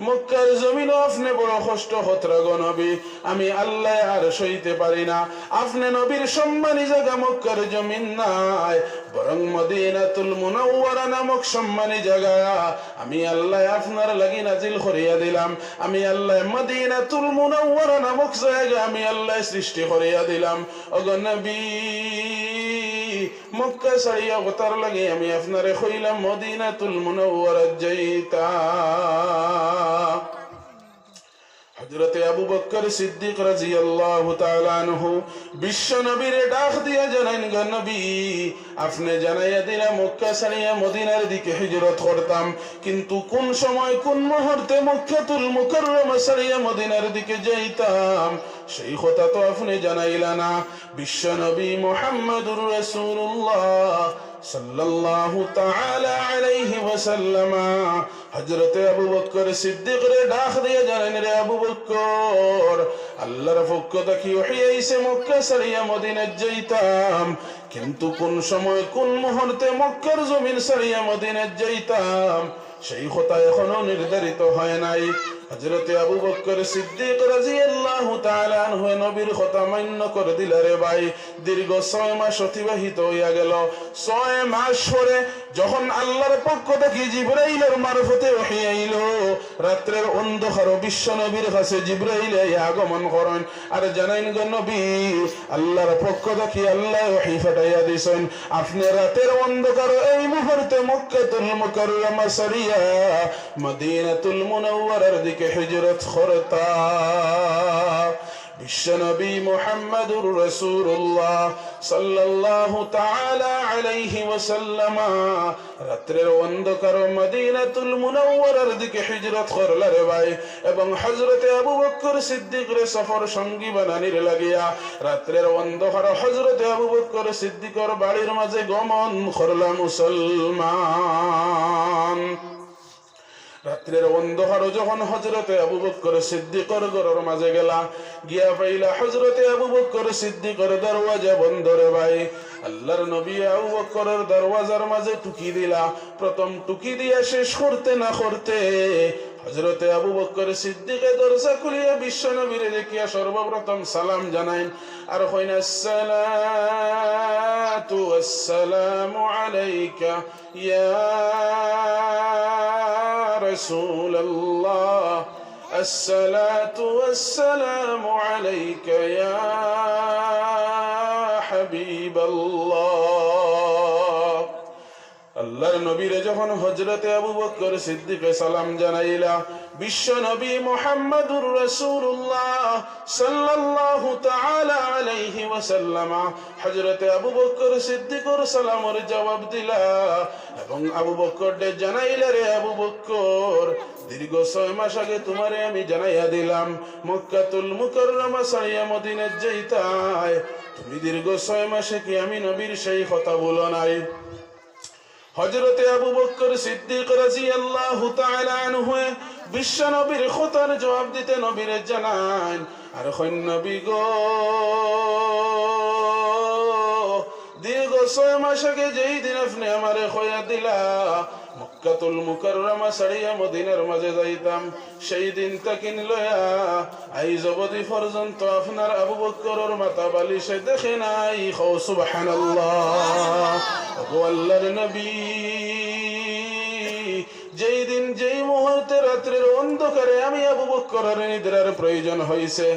মক্কার জমিনও আপনি বড় কষ্ট হতরা গো নবী আমি আল্লাহ আর সইতে পারি না আপনি নবীর সম্মানী জায়গা মক্কার জমিন নাই বরং মদিনাতুল মুনাওয়ারা নামক সম্মানী জায়গা আমি আল্লাহ আপনার লাগি নাজিল করিয়া দিলাম আমি আল্লাহ মদিনাতুল মুনাওয়ারা নামক জায়গা আমি আল্লাহ সৃষ্টি করিয়া দিলাম ওগো নবী মক্কা ছাড়িয়া গোতার লাগে আমি আপনারে কইলাম মদিনাতুল মুনাওয়ারা যাইতা হযরতে আবু বকর সিদ্দিক রাদিয়াল্লাহু তাআলা আনহু বিশ্ব নবীর ডাক দিয়া জানাইন গো নবী আপনি জানাইয়া দিলা মক্কা ছাড়িয়া মদিনার দিকে হিজরত করতাম কিন্তু কোন সময় কোন মুহূর্তে মক্কাতুল মুকাররমা ছাড়িয়া মদিনার দিকে যাইতাম সেই কথা তো আপনি জানাইলা না। বিশ্ব নবী মুহাম্মদুর রাসূলুল্লাহ সাল্লাল্লাহু তাআলা আলাইহি ওয়াসাল্লাম হযরতে আবু বকর সিদ্দিক রে ডাক দিয়ে জানেন, রে আবু বকর, আল্লাহর পক্ষ থেকে ওহী আইছে মক্কা ছাড়িয়া মদিনায় যাইতাম, কিন্তু কোন সময় কোন মুহূর্তে মক্কার জমিন ছাড়িয়া মদিনায় যাইতাম সেই কথা এখনো নির্ধারিত হয় নাই। হযরতে আবু বকর সিদ্দিক রাদিয়াল্লাহু তাআলা আনহু নবীর কথা মান্য করে দিলে রে ভাই। দীর্ঘ 6 মাস অতিবাহিত হইয়া গেল। 6 মাস পরে যখন আল্লাহর পক্ষ থেকে জিবরাইলের মারফতে ওহী আইলো, রাত্রের অন্ধকার বিশ্ব নবীর কাছে জিবরাইল আগমন করেন আর জানাইন, গো নবী, আল্লাহর পক্ষ থেকে আল্লাহ ওহী পাঠাইয়া দিছেন, আপনি রাতের অন্ধকার এই মুহূর্তে মক্কাতুল মুকাররমা সারিয়া মদিনাতুল মুনাওয়ারার দিকে হিজরত করতা। বিশ্বনবী মুহাম্মদুর রাসূলুল্লাহ সাল্লাল্লাহু তাআলা আলাইহি ওয়াসাল্লাম রাত্রের অন্ধকার মদিনাতুল মুনাওয়ারার দিকে হিজরত করলা রে ভাই। এবং হযরতে আবু বকর সিদ্দিক রে সফর সঙ্গী বানানির লাগিয়া রাত্রের অন্ধকার হযরতে আবু বকর সিদ্দিকর বাড়ির মাঝে গমন করলা মুসলমান। রাত্রের অন্ধকার যখন হযরতে আবু বকর সিদ্দিকর ঘরের মাঝে গেলা, গিয়া পাইলা হযরতে আবু বকর সিদ্দিকর দরওয়াজা বন্ধ রে ভাই। আল্লাহর নবী আবু বকরের দরওয়াজার মাঝে টুকি দিলা। প্রথম টুকি দিয়া শেষ করতে না করতে হযরতে আবু বকর সিদ্দিকে দরজা খুলিয়া বিশ্ব নবীরে দেখিয়া সর্বপ্রথম সালাম জানাইন আর কইন, আসসালাতু ওয়াসসালামু আলাইকা ইয়া রাসূলুল্লাহ, আসসালাতু ওয়াসসালামু আলাইকা ইয়া হাবিবাল্লাহ। আল্লাহর নবীরে যখন হযরতে আবু বকর সিদ্দিকে সালাম জানাইলা, বিশ্ব নবী মুহাম্মদুর রাসূলুল্লাহ সাল্লাল্লাহু তাআলা আলাইহি ওয়াসাল্লাম হযরতে আবু বকর সিদ্দিকর সালামের জবাব দিলা এবং আবু বকরকে জানাইলা, রে আবু বকর, দীর্ঘ 6 মাস আগে তোমারে আমি জানাইয়া দিলাম মক্কাতুল মুকাররমা ছাড়িয়া মদিনায় যাইতাই, তুমি দীর্ঘ 6 মাসে কি আমি নবীর সেই কথা বলো নাই? হযরতে আবু বকর সিদ্দিক রাদিয়াল্লাহু তাআলা আনহু বিশ্ব নবীর কথার জবাব দিতে নবীরে জানান আর কইন, নবী গো, দীর্ঘ 6 মাস আগে যেই দিন আপনি আমারে কইয়া দিলা মক্কাতুল মুকাররমা ছাড়িয়া মদিনার মাঝে যাইতাম, সেই দিন তাকিন লয়া আইজ অবধি পর্যন্ত আপনার আবু বকরের মাথা বালিশে দেখে নাই। কও সুবহানাল্লাহ। ও আল্লাহর নবী, যেই দিন যেই মুহূর্তে রাত্রের অন্ধকারে আমি আবু বকরের নিদ্রার প্রয়োজন হইছে,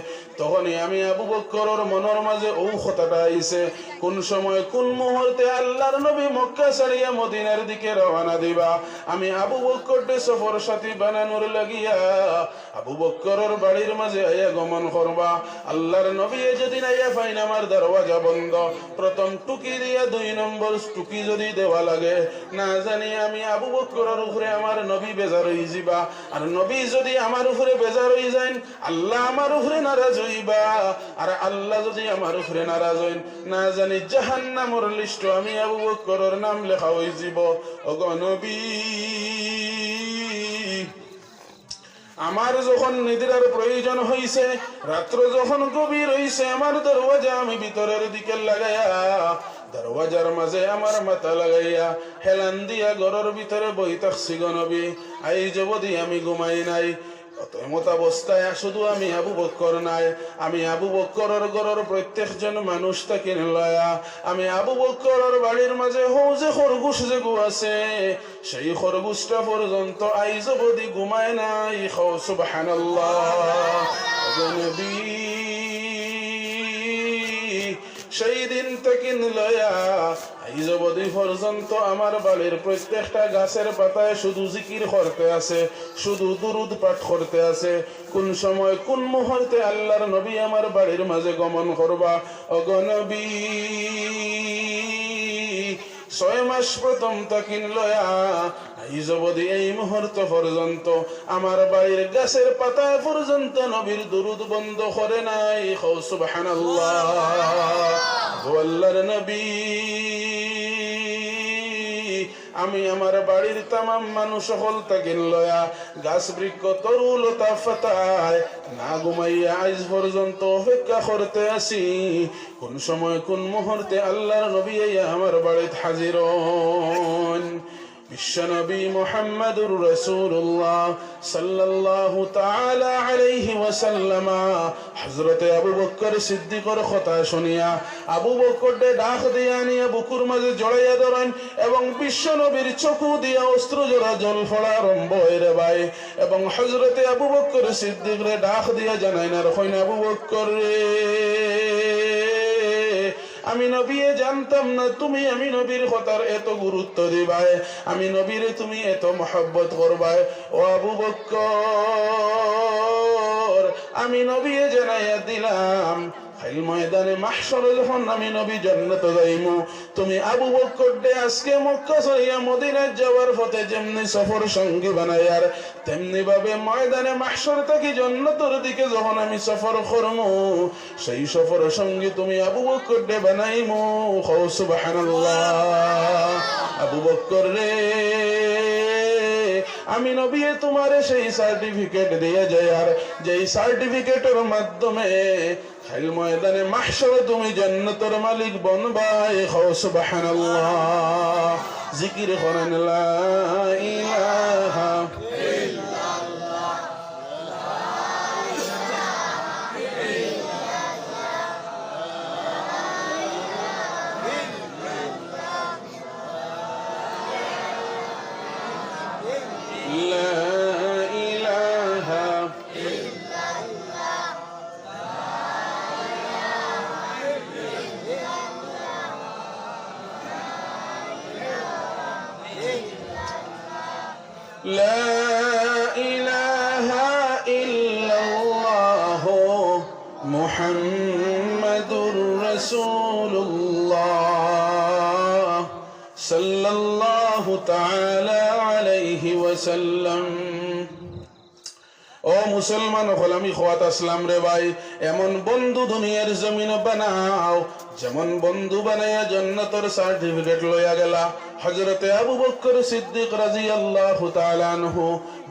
তখনই আমি আবু বকরের মনের মাঝে ও কথাটা আইছে, কোন সময় কোন মুহূর্তে আল্লাহর নবী মক্কা ছাড়িয়া মদিনার দিকে রওনা দিবা, আমি আবু বকরকে সফর সাথী বানানোর লাগিয়া আবু বকরের বাড়ির মাঝে আইয়া গমন করবা। আল্লাহর নবী যেদিন আইয়া ফাইন আমার দরওয়াজা বন্ধ, প্রথম টুকি দিয়া 2 নম্বর টুকি যদি দেওয়া লাগে, না জানি আমি আবু বকরের উপরে আমার নবী বেজার হই যাবা, আর নবী যদি আমার উপরে বেজার হই যান আল্লাহ আমার উপরে নারাজ হইবা, আর আল্লাহ যদি আমার উপরে নারাজ হইন না জানি জাহান্নামের লিস্ট আমি আবু বকরের নাম লেখা হই যাব। ওগো নবী, আমার যখন নিদ্রার প্রয়োজন হইছে, রাত্র যখন গভীর হইছে, আমার দরওয়াজা আমি ভিতরের দিকে লাগাইয়া দরওয়াজার মাঝে আমার মাথা লাগাইয়া হেলান দিয়া ঘরের ভিতরে বই থাকছি গো নবী, আইজ অবধি আমি ঘুমাই নাই। এমত অবস্থায় শুধু আমি আবু বকর নাই, আমি আবু বকরের ঘরের প্রত্যেকজন মানুষ তাকে লয়া আমি আবু বকরের বাড়ির মাঝে হও যে খরগোশ যেগু আছে, সেই খরগোশটা পর্যন্ত আইজ অবধি ঘুমায় নাই। খাও সুবহানাল্লাহ। নবী, সেই দিন থেকে লয়া আইজ অবধি পর্যন্ত আমার বাড়ির প্রত্যেকটা গাছের পাতায় শুধু জিকির করতে আছে, শুধু দুরুদ পাঠ করতে আছে। কোন সময় কোন মুহূর্তে আল্লাহর নবী আমার বাড়ির মাঝে গমন করবা। ওগো নবী, 6 মাস প্রথম তাকিন লয়া আইজ অবধি এই মুহূর্ত পর্যন্ত আমার বাড়ির গাছের পাতা পর্যন্ত নবীর দুরুদ বন্ধ করে নাই। সুবহানাল্লাহ। আল্লাহর নবী, আমি আমার বাড়ির তামাম মানুষ সকল তাকিন লয়া গাছ বৃক্ষ তরুলতা ফাতায় না ঘুমাইয়া আজ পর্যন্ত অপেক্ষা করতে আসি কোন সময় কোন মুহূর্তে আল্লাহর নবী আমার বাড়িতে হাজির হন। বিশ্বনবী মুহাম্মদুর রাসূলুল্লাহ সাল্লাল্লাহু তাআলা আলাইহি ওয়াসাল্লাম হযরতে আবু বকর সিদ্দিকের কথা শুনিয়া আবু বকরকে ডাক দিয়া নিয়ে বুকুর মাঝে জড়াইয়া ধরেন এবং বিশ্বনবীর চোখু দিয়া অশ্রু জোড়া জল ফোড়া আরম্ভ হইরে ভাই। এবং হযরতে আবু বকর সিদ্দিকরে ডাক দিয়া জানাই না রকম আবু বকর রে, আমি নবী জানতাম না তুমি আমি নবীর কথার এত গুরুত্ব দিবাই, আমি নবীরে তুমি এত মহব্বত করবাই। ও আবু বকর, আমি নবী জানাইয়া দিলাম খাইল ময়দানে মাহশরে যখন আমি নবী জান্নাত যাইমু, তুমি আবু বকর দে আজকে মক্কা ছাড়িয়া মদিনায় যাওয়ার পথে যেমনি সফর সঙ্গী বানাইয়ার তেমনি ভাবে ময়দানে মাহশর থেকে জান্নাতের দিকে যখন আমি সফর করমু সেই সফর সঙ্গী তুমি আবু বকর দে বানাইমু। সুবহানাল্লাহ। আবু বকর রে, আমি নবী তোমারে সেই সার্টিফিকেট দিয়ে যাই আর যেই সার্টিফিকেটের মাধ্যমে খাইল ময়দানে মাহশরে তুমি জান্নাতের মালিক বনবাই। সুবহানাল্লাহ। জিকির করেন লা ইলাহা ইল্লাল্লাহ লা ইলাহা لا إله إلا الله محمد رسول الله صلى الله تعالى عليه وسلم। ও মুসলমান হল আমি খোয়াত আসলাম রে ভাই, এমন বন্ধু দুনিয়ার জমিন বানাও যেমন বন্ধু বানাইয়া জান্নাতের সার্টিফিকেট লইয়া গেলা হযরতে আবু বকর সিদ্দিক রাদিয়াল্লাহু তাআলা আনহু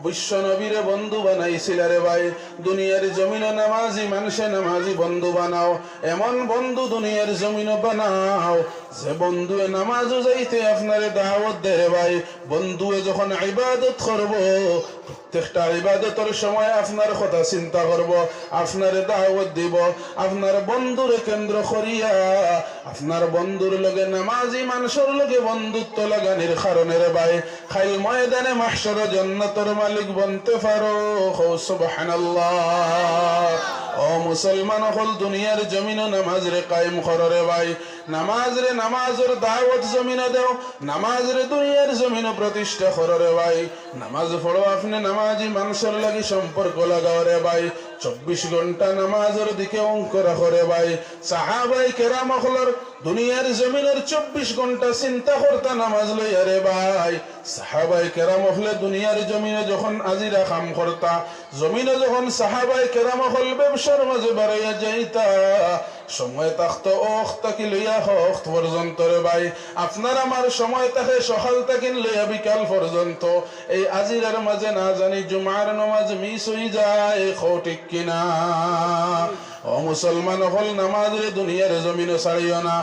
বিশ্ব নবীরে বন্ধু বানাইছিল রে ভাই। দুনিয়ার জমিনে নামাজি মানুষে নামাজি বন্ধু বানাও, এমন বন্ধু দুনিয়ার জমিনে বানাও যে বন্ধুয়ে নামাজও যাইতে আপনারে দাওয়াত দেয় রে ভাই। বন্ধুয়ে যখন ইবাদত করব প্রত্যেকটা ইবাদতের সময় আপনার কথা চিন্তা করব, আপনারে দাওয়াত দিব, আপনার বন্ধুরে কেন্দ্র করিয়া আপনার বন্ধুর লগে নামাজি মানুষের লগে বন্ধুত্ব লাগানির কারণে রে ভাই খাইল ময়দানে মাহশরে জান্নাতের মালিক বনতে পারো। সুবহানাল্লাহ। ও মুসলমান হল দুনিয়ার জমিনে নামাজ রে কায়েম করো রে ভাই, নামাজ রে নামাজের দাওয়াত জমিনে দাও, নামাজ রে দুনিয়ার জমিনে প্রতিষ্ঠা করো রে ভাই। নামাজ পড়ো, আপনি নামাজি মানুষের লাগি সম্পর্ক লাগাও রে ভাই। 24 ঘন্টা নামাজের দিকে অঙ্ক রাখো রে ভাই। সাহাবায়ে কেরাম হলর দুনিয়ার জমিনের 24 ঘন্টা চিন্তা করতা নামাজ লইয়া রে ভাই। সাহাবায়ে কেরাম হলে দুনিয়ার জমিনে যখন আজিরা কাম করতা, জমিনে যখন সাহাবায়ে কেরাম হল ব্যবসার মাঝে বাড়াইয়া যাইতা, সময় থাকতো অক্তাকি লইয়া হক্ত পর্যন্ত রে ভাই। আপনার আমার সময় থাকে সকাল থেকে লইয়া বিকাল পর্যন্ত। এই আজিরার মাঝে না জানি জুমার নামাজ মিস হয়ে যায়, ঠিক কিনা? ও মুসলমান হল নামাজ রে দুনিয়ার জমিনে ছাড়িও না।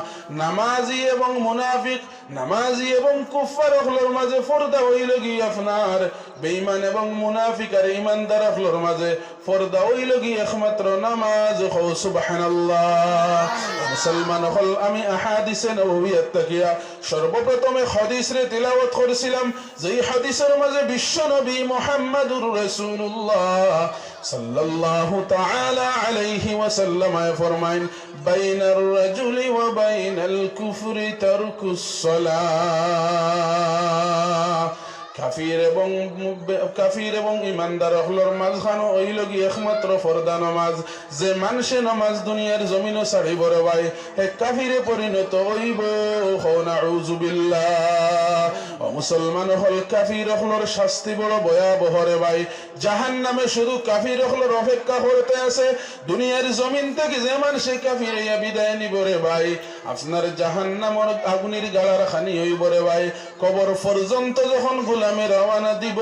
নামাজি এবং মুনাফিক, নামাজি এবং কুফার হলর মাঝে পর্দা হইল গিয়ে আপনার বেঈমান এবং মুনাফিক আর ঈমানদার হলর মাঝে পর্দা হইল গিয়ে একমাত্র নামাজ। সুবহানাল্লাহ। মুসলমান হল আমি আহাদিসে নববিয়ত তাকিয়া সর্বপ্রথমে হাদিস রে তিলাওয়াত করেছিলাম, যেই হাদিসের মাঝে বিশ্ব নবী মুহাম্মদুর রাসূলুল্লাহ সাল্লাল্লাহু তাআলা আলাইহি ওয়াসাল্লাম ফরমাইন, বাইনার রাজুলি ওয়া বাইনাল কুফরি তারকুস সালাহ কাফির এবং ইমানদার হলর মাঝখানো হইল কি একমাত্র ফরদা নমাজ। যে মানুষে নমাজ দুনিয়ার জমিনও ছাড়িব রে ভাই, হে কাফিরে পরিণত হইব। নাউযু বিল্লাহ। ও মুসলমান হল, কাফির হলর শাস্তি বড় ভয়াবহ রে ভাই। জাহান্নামে শুধু কাফির হলর অপেক্ষা করতে আছে। দুনিয়ার জমিন থেকে যে মানুষে কাফির হইয়া বিদায় নিব রে ভাই, আপনার জাহান্নামের আগুনের গালার খানি হইব রে ভাই। কবর পর্যন্ত যখন গোলামে রওনা দিব,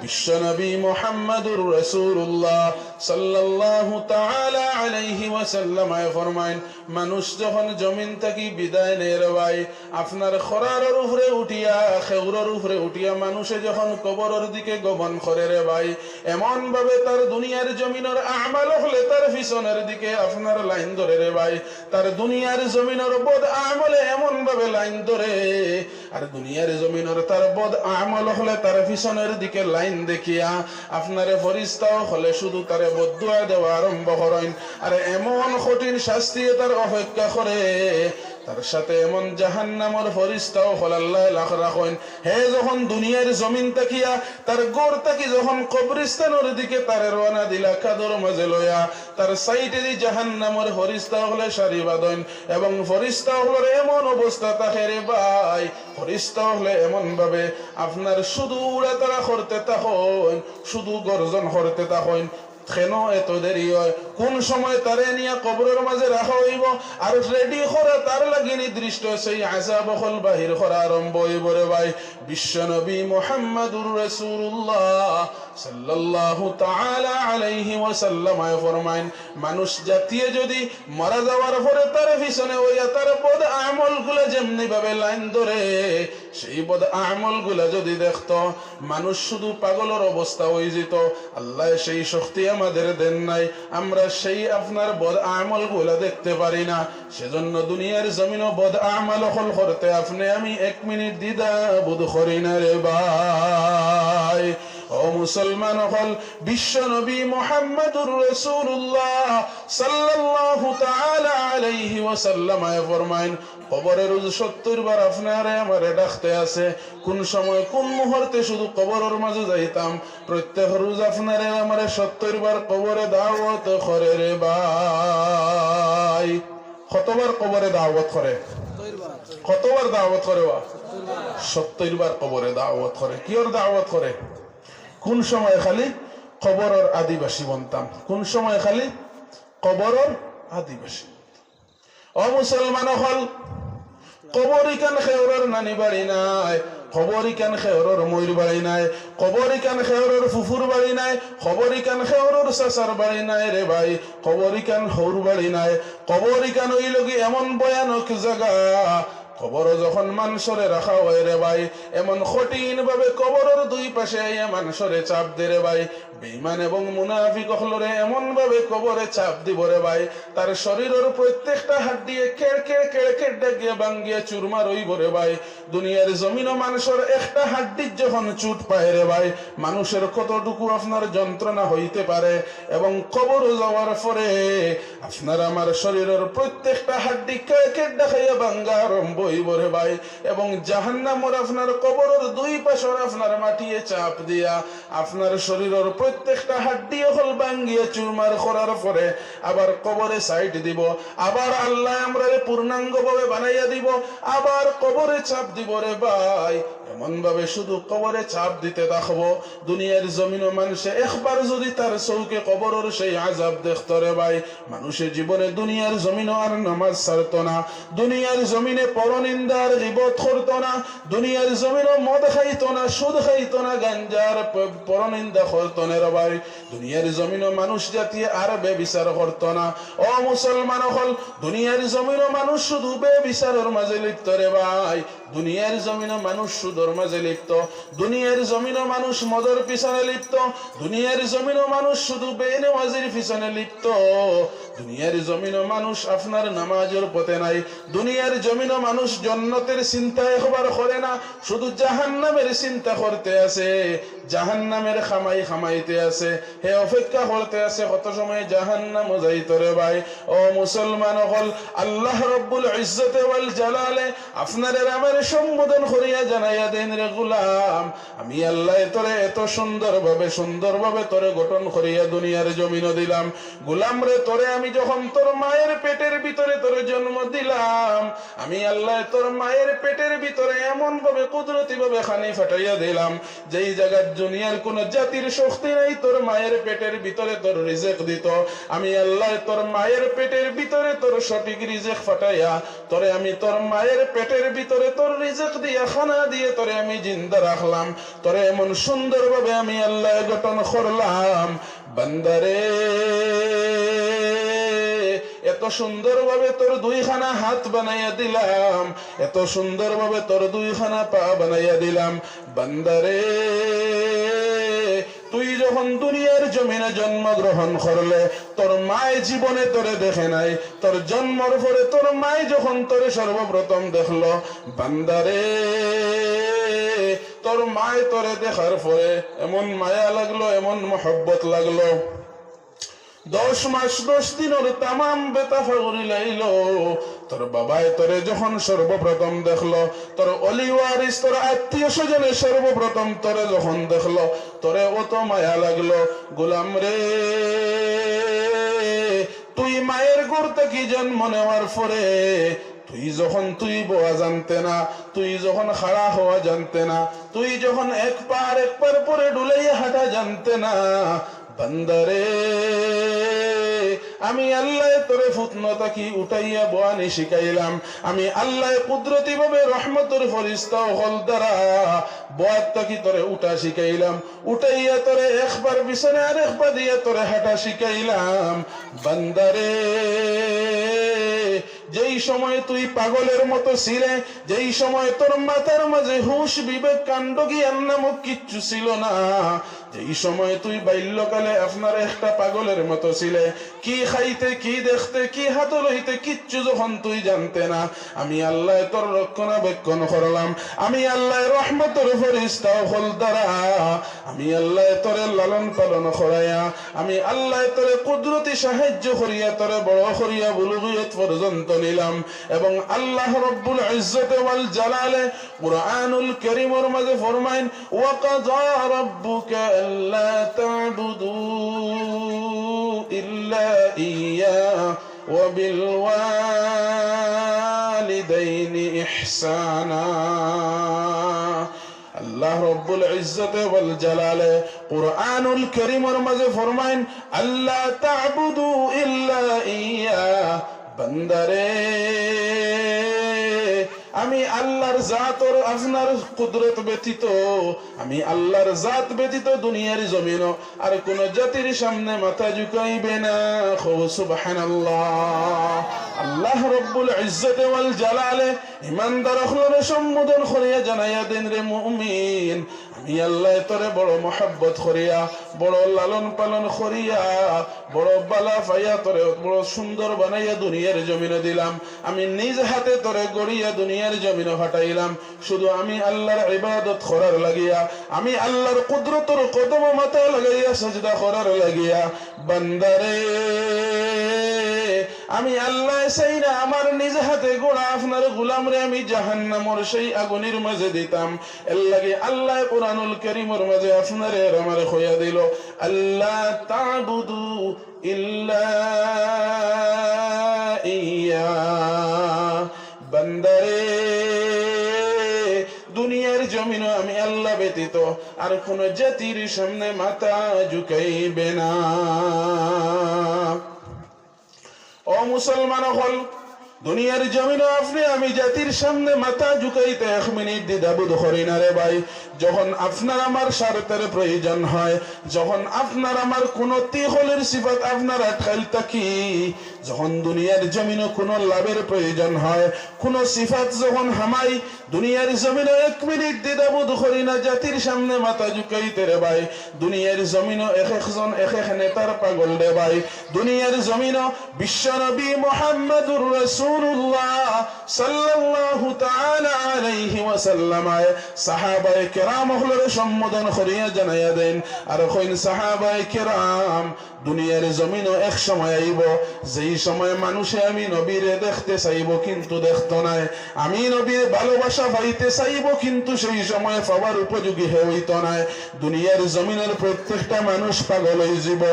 বিশ্বনবী মুহাম্মদুর রাসূলুল্লাহ সাল্লাল্লাহু তাআলা আলাইহি ওয়াসাল্লাম ফরমাইন, মানুষ যখন জমিন থেকে বিদায় নেয় রে ভাই, আপনার খরারের উপরে উঠিয়া খেউরের উপরে উঠিয়া মানুষে যখন কবরের দিকে গমন করে রে ভাই, এমন ভাবে তার দুনিয়ার জমিনের আমাল হলে তার পিছনের দিকে আপনার লাইন ধরে রে ভাই। তার দুনিয়ার জমিনের বদ আমলে এমন ভাবে লাইন ধরে, আর দুনিয়ার জমিনের তার বদ আমল হলে তার পিছনের দিকে লাইন দেখিয়া আপনারে ফরিস্তাও হলে শুধু তারে বদদুয়া দেওয়া আরম্ভ করেন। আর এমন কঠিন শাস্তি তার অপেক্ষা করে, তার সাথে এমন জাহান্নামের ফরিস্তাও হল আল্লাহ লাখ রাখেন। হে যখন দুনিয়ার জমিন তাকিয়া তার গোর তাকি যখন কবরিস্তানের দিকে তার রওনা দিলা কাদর মাঝে লয়া, তার সাইডে দি জাহান্নামের ফরিস্তা হলে সারি বাঁধেন। এবং ফরিস্তা হলে এমন অবস্থা থাকে রে ভাই, ফরিস্তা হলে এমন ভাবে আপনার শুধু উড়া তারা করতে থাকেন, শুধু গর্জন করতে থাকেন। কেন এত দেরি হয়? কোন সময় তারে নিয়ে কবরের মাঝে রাখা হইব, আর রেডি করা তার লাগি নির্দিষ্ট সেই আযাব হল বাহির করা আরম্ভ হইব রে ভাই। বিশ্বনবী মুহাম্মদুর রাসূলুল্লাহ সাল্লাল্লাহু তাআলা আলাইহি ওয়াসাল্লাম ফরমাইন, মানুষ জাতীয় যদি মারা যাওয়ার পরে তার পিছনে হইয়া তার বদ আমলগুলো যেমনি ভাবে লাইন ধরে, সেই বদ আমলগুলো যদি দেখতো, মানুষ শুধু পাগলের অবস্থা হয়ে যেত। আল্লাহ সেই শক্তি আমাদের দেন নাই, আমরা সেই আপনার বদ আমলগুলো দেখতে পারি না। সেজন্য দুনিয়ার জমিনও বদ আমল হল করতে আপনি আমি 1 মিনিট দ্বিধা বোধ করি না রে ভাই। ও মুসলমান হল, বিশ্ব নবী মুহাম্মদুর রাসূলুল্লাহ সাল্লাল্লাহু তাআলা আলাইহি ওয়াসাল্লাম ফরমাইন, কবরের রোজ 70 বার আপনারে আমারে ডাকতে আছে। কোন সময় কোন মুহূর্তে শুধু কবরের মাঝে যাইতাম, প্রত্যেক রোজ আপনারে আমারে 70 বার কবরে দাওয়াত করে রে ভাই। কতবার কবরে দাওয়াত করে? কতবার দাওয়াত করে? 70 বার কবরে দাওয়াত করে। কিয়র দাওয়াত করে? কোন সময় খালি কবরের আদিবাসী বনতাম, কোন সময় খালি কবরের আদিবাসী। ও মুসলমান হল, কবরি কান খেওরের নানি বাড়ি নাই, খবরি কান খেওরের ময়ূর বাড়ি নাই, কবরি কান খেওরের ফুফুর বাড়ি নাই, খবরি কান খেওরের চাচার বাড়ি নাই রে ভাই, কবরি কান হৌর বাড়ি নাই। কবরি কান হইল কি এমন ভয়ানক জায়গা, কবর যখন মানুষরে রাখা হয় রে ভাই, এমন কঠিন ভাবে কবরের দুই পাশে মানুষরে চাপ দে রে ভাই। বেঈমান এবং মুনাফিক হলরে এমন ভাবে কবরে চাপ দিব রে ভাই, তার শরীরের প্রত্যেকটা হাড্ডি কেড় কেড় কেড়ে কেড়ে ডাকিয়ে ভাঙ্গিয়ে চুরমার হইব রে ভাই। দুনিয়ার জমিনও মানুষের একটা হাড্ডির যখন চুট পায় রে ভাই, মানুষের কতটুকু আপনার যন্ত্রণা হইতে পারে। এবং কবর যাওয়ার পরে আপনার আমার শরীরের প্রত্যেকটা হাড্ডি কেড়ে কেড়ে ডাকাইয়া ভাঙ্গা আরম্ভ হইব রে ভাই। এবং জাহান্নামের আপনার কবরের দুই পাশে আপনার মাটিয়ে চাপ দিয়া আপনার শরীরের প্রত্যেকটা হাড্ডি হল ভাঙ্গিয়ে চুরমার করার পরে আবার কবরে সাইড দিব, আবার আল্লাহ আমরা পূর্ণাঙ্গ ভাবে বানাইয়া দিব, আবার কবরে চাপ দিব রে ভাই। এমন ভাবে শুধু কবরে চাপ দিতে থাকবো, দুনিয়ার জমিন মানুষে একবার যদি তার চৌকে কবরের সেই আযাব দেখতো রে ভাই, মানুষের জীবনে দুনিয়ার জমিন আর নামাজ ছাড়তো না, দুনিয়ার জমিনে পরনিন্দার গীবত করতো না, দুনিয়ার জমিনে মদ খাইতো না, সুদ খাইতো না, গাঞ্জার পরনিন্দা করতো না রে ভাই। দুনিয়ার জমিন মানুষ জাতি আর বেবিচার করতো না। ও মুসলমান হল, দুনিয়ার জমিন মানুষ শুধু বেবিচারের মাঝে লিপ্ত রে ভাই। দুনিয়ার জমিন মানুষ সুদর মাঝে লিপ্ত, দুনিয়ার জমিন মানুষ মদের পিছনে লিপ্ত, দুনিয়ার জমিন মানুষ শুধু বেনামাজির পিছনে লিপ্ত, দুনিয়ার জমিনও মানুষ আপনার নামাজের পথে নাই, দুনিয়ার জমিনও মানুষ জান্নাতের চিন্তা একবার করে না, শুধু জাহান্নামের চিন্তা করতে আছে, জাহান্নামের খামাইতে আছে, হে অপেক্ষা করতে আছে কত সময় জাহান্নামও যাইতো রে ভাই। ও মুসলমান হল, আল্লাহ রব্বুল ইজ্জতে ওয়াল জালালে আপনাদের আমার সম্বোধন করিয়া জানাইয়া দেন, রে গোলাম, আমি আল্লাহ তোরে এত সুন্দরভাবে তোরে গঠন করিয়া দুনিয়ার জমিনও দিলাম। গোলাম রে, তোরে আমি যখন তোর মায়ের পেটের ভিতরে তোরে জন্ম দিলাম, আমি আল্লাহ তোর মায়ের পেটের ভিতরে এমন ভাবে কুদরতি ভাবে খানি ফাটাইয়া দিলাম, যেই জায়গার দুনিয়ার কোন জাতির শক্তি নাই তোর মায়ের পেটের ভিতরে তোর রিজেক দিত। আমি আল্লাহ তোর মায়ের পেটের ভিতরে তোর সঠিক রিজেক ফাটাইয়া তোরে আমি তোর মায়ের পেটের ভিতরে তোর রিজেক দিয়া খানা দিয়ে তোরে আমি জিন্দা রাখলাম, তোরে এমন সুন্দরভাবে আমি আল্লাহ গঠন করলাম। বান্দারে, এত সুন্দরভাবে তোর দুইখানা হাত বানাইয়া দিলাম, এত সুন্দরভাবে তোর দুইখানা পা বানাইয়া দিলাম। বান্দারে, তুই যখন দুনিয়ার জমিনে জন্মগ্রহণ করলে তোর মায় জীবনে তোরে দেখে নাই, তোর জন্মর পরে তোর মায় যখন তোরে সর্বপ্রথম দেখলো, বান্দারে, তোর মায় তোরে দেখার পরে এমন মায়া লাগলো, এমন মহব্বত লাগলো, 10 মাস 10 দিনের তামাম বেতা ফাগুরি লাইল। তোর বাবায় তোরে যখন সর্বপ্রথম দেখলো, তোর অলি ওয়ারিস তোর আত্মীয় স্বজনে সর্বপ্রথম তোরে যখন দেখলো, তোরে অত মায়া লাগলো। গোলাম রে, তুই মায়ের গর্ত কি জন্ম নেওয়ার পরে তুই বোয়া জানতে না, তুই যখন খাড়া হওয়া জানতে না, তুই যখন এক পার পরে ডুলাইয়া হাঁটা জানতে না, বান্দারে, আমি আল্লাহ তোরে ফুতনতা কি উঠাইয়া বোয়ানি শিখাইলাম। আমি আল্লাহ কুদরতি ভাবে রহমতের ফরিস্তা হল দ্বারা বোয়াতটা কি তোরে উঠা শিখাইলাম, উঠাইয়া তোরে একবার বিছানে আর একবার দিয়া তোরে হাঁটা শিখাইলাম। বান্দারে, যেই সময় তুই পাগলের মতো ছিলে, যেই সময় তোর মাথার মাঝে হুঁশ বিবেক কাণ্ড জ্ঞান নামক কিচ্ছু ছিল না, যেই সময় তুই বাল্যকালে আপনার একটা পাগলের মতো ছিলে, কি খাইতে, কি দেখতে, কি হাত লইতে কিচ্ছু যখন তুই জানতে না, আমি আল্লাহ তোর রক্ষণাবেক্ষণ করলাম। আমি আল্লাহ রহমতের ফেরেশতা হল দ্বারা আমি আল্লাহ তোরে লালন পালন করাইয়া, আমি আল্লাহ তোরে কুদরতি সাহায্য করিয়া তোরে বড় করিয়া বুলুগিয়ত পর্যন্ত নিলাম। এবং আল্লাহ রব্বুল ইজ্জতে ওয়াল জালালে কুরআনুল কারীমের মাঝে ফরমাইন, ওয়া কাযা রাব্বুকা আল্লা তা'বুদু ইল্লা ইয়্যা ওয়া বিল ওয়ালিদাইনি ইহসানা। আল্লাহ রব্বুল ইজ্জতে ওয়াল জালালে কুরআনুল কারীমের মাঝে ফরমাইন, আল্লা তা'বুদু ইল্লা ইয়্যা, বান্দারে, আমি আল্লাহর জাত আর আপনার কুদরত ব্যতীত, আমি আল্লাহর জাত ব্যতীত দুনিয়ার জমিন আর কোন জাতির সামনে মাথা ঝুঁকাইবে না। সুবহানাল্লাহ। আল্লাহ রব্বুল ইজ্জতে ওয়াল জালালে ইমানদার হলরে সম্বোধন করিয়া জানাইয়া দেন, রে মুমিন, আমি আল্লাহ তোরে বড় মহব্বত করিয়া, বড় লালন পালন করিয়া, বড় বালা পাইয়া তোরে বড় সুন্দর বানাইয়া দুনিয়ার জমিনে দিলাম। আমি নিজ হাতে তোরে গড়িয়া দুনিয়ার জমিনে ফাটাইলাম, শুধু আমি আল্লাহর ইবাদত করার লাগিয়া, আমি আল্লাহর কুদরতের কদম মাথায় লাগাইয়া সাজদা করার লাগিয়া। বান্দারে, আমি আল্লাহ চাই না আমার নিজ হাতে গোড়া আপনার গোলাম রে আমি জাহান্নামের সেই আগুনের মাঝে দিতাম। এর লাগে আল্লাহ কুরআনুল কারীমের মাঝে আপনারে আমার কইয়া দিল, আল্লাহ তা'বুদু ইল্লা ইয়্যা। বান্দারে, দুনিয়ার জমিনে আমি আল্লাহ ব্যতীত আর কোন জাতির সামনে মাথা ঝুঁকাইবে না। ও মুসলমান হল, দুনিয়ার জমিনে আপনি আমি জাতির সামনে মাথা ঝুঁকাইতে 1 মিনিট দ্বিধাবোধ করি না রে ভাই। যখন আপনার আমার স্বার্থের প্রয়োজন হয়, যখন আপনার আমার কোন তিহলের সিফাত আপনার আটকাইল থাকি, যখন দুনিয়ার জমিনে কোনো লাভের প্রয়োজন হয়, কোন সিফাত যখন হামাই, দুনিয়ার জমিনে 1 মিনিট দ্বিধাবোধ করি না জাতির সামনে মাথা ঝুঁকাইতে রে ভাই। দুনিয়ার জমিনে এক একজন এক এক নেতার পাগল রে ভাই। দুনিয়ার জমিনে বিশ্বনবী মুহাম্মদুর রাসূলুল্লাহ সাল্লাল্লাহু তাআলা আলাইহি ওয়াসাল্লাম সাহাবায়ে কেরাম হলরে সম্বোধন করিয়া জানাইয়া দেন আর কইন সাহাবায়ে কেরাম দুনিয়ার জমিনে এক সময় আইব যেই সময় মানুষে আমি নবীরে দেখতে চাইব কিন্তু দেখতো নাই, আমি নবীর ভালোবাসা পাইতে চাইব কিন্তু সেই সময় পাওয়ার উপযোগী হইতো নাই। দুনিয়ার জমিনের প্রত্যেকটা মানুষ পাগল হয়ে যাব।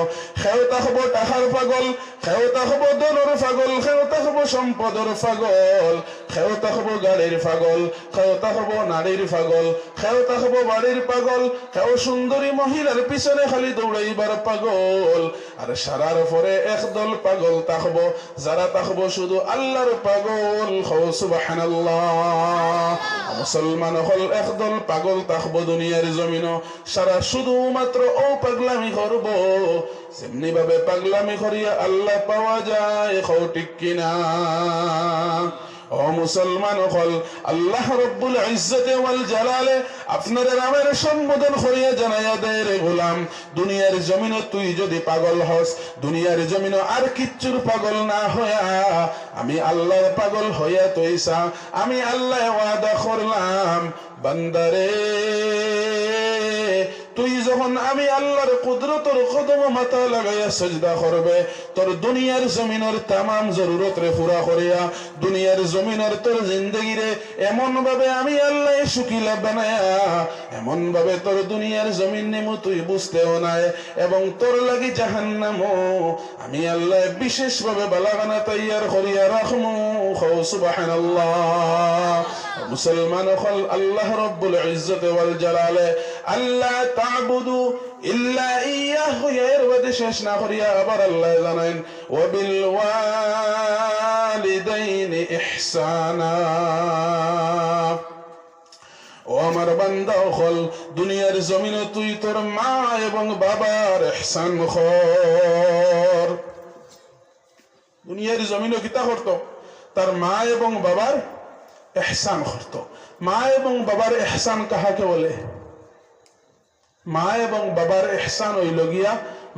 খেও থাকবো টাকার পাগল, খেও থাকবো ধনের পাগল, খেও থাকবো সম্পদের পাগল, খেও থাকবো গাড়ির পাগল, খেও থাকবো নারীর পাগল, খেও থাকবো বাড়ির পাগল, খেও সুন্দরী মহিলার পিছনে খালি দৌড়াইবার পাগল। আর সারার পরে একদল পাগল থাকবো যারা থাকবো শুধু আল্লাহর পাগল। সুবহানাল্লাহ। মুসলমান হল একদল পাগল থাকবো দুনিয়ার জমিন, সারা শুধু মাত্র ও পাগলামি করবো যেমনি ভাবে পাগলামি করিয়া আল্লাহ পাওয়া যায়। ঠিক কিনা? ও মুসলমান হল আল্লাহ রব্বুল ইজ্জতে ওয়াল জালালে আপনার নামের সম্বোধন করিয়া জানাইয়া দেয় রে গোলাম, দুনিয়ার জমিনে তুই যদি পাগল হস, দুনিয়ার জমিনে আর কিচ্ছুর পাগল না হইয়া আমি আল্লাহর পাগল হইয়া তৈসা। আমি আল্লাহ ওয়াদা করলাম বান্দারে তুই যখন আমি আল্লাহর কুদরতের কদম মাথা লাগাইয়া সজদা করবে, তোর দুনিয়ার জমিনের তামাম জরুরত রে পুরা করিয়া দুনিয়ার জমিনের তোর জিন্দগিরে এমন ভাবে আমি আল্লাহ শুকিলা বানায়া, এমন ভাবে তোর দুনিয়ার জমিন নেমু তুই বুঝতেও নাই, এবং তোর লাগি জাহান্নামও আমি আল্লাহ বিশেষ ভাবে বালাগানা তৈয়ার করিয়া রাখমু। সুবহানাল্লাহ। মুসলমান হল আল্লাহ রব্বুল ইজ্জতে ওয়াল জালালে আল্লাহ তা'বুদু ইল্লা ইয়াহু এর বাদে শেষ না করিয়া আবার আল্লাহ জানাইন ওয়াবিল ওয়ালিদাইনি ইহসানা। ও আমার বান্দা হল দুনিয়ার জমিনে তুই তোর মা এবং বাবার ইহসান কর। দুনিয়ার জমিনে কিতা করতো? তার মা এবং বাবার ইহসান করত। মা এবং বাবার ইহসান কাহাকে বলে? মা এবং বাবার ইহসান হইল গিয়া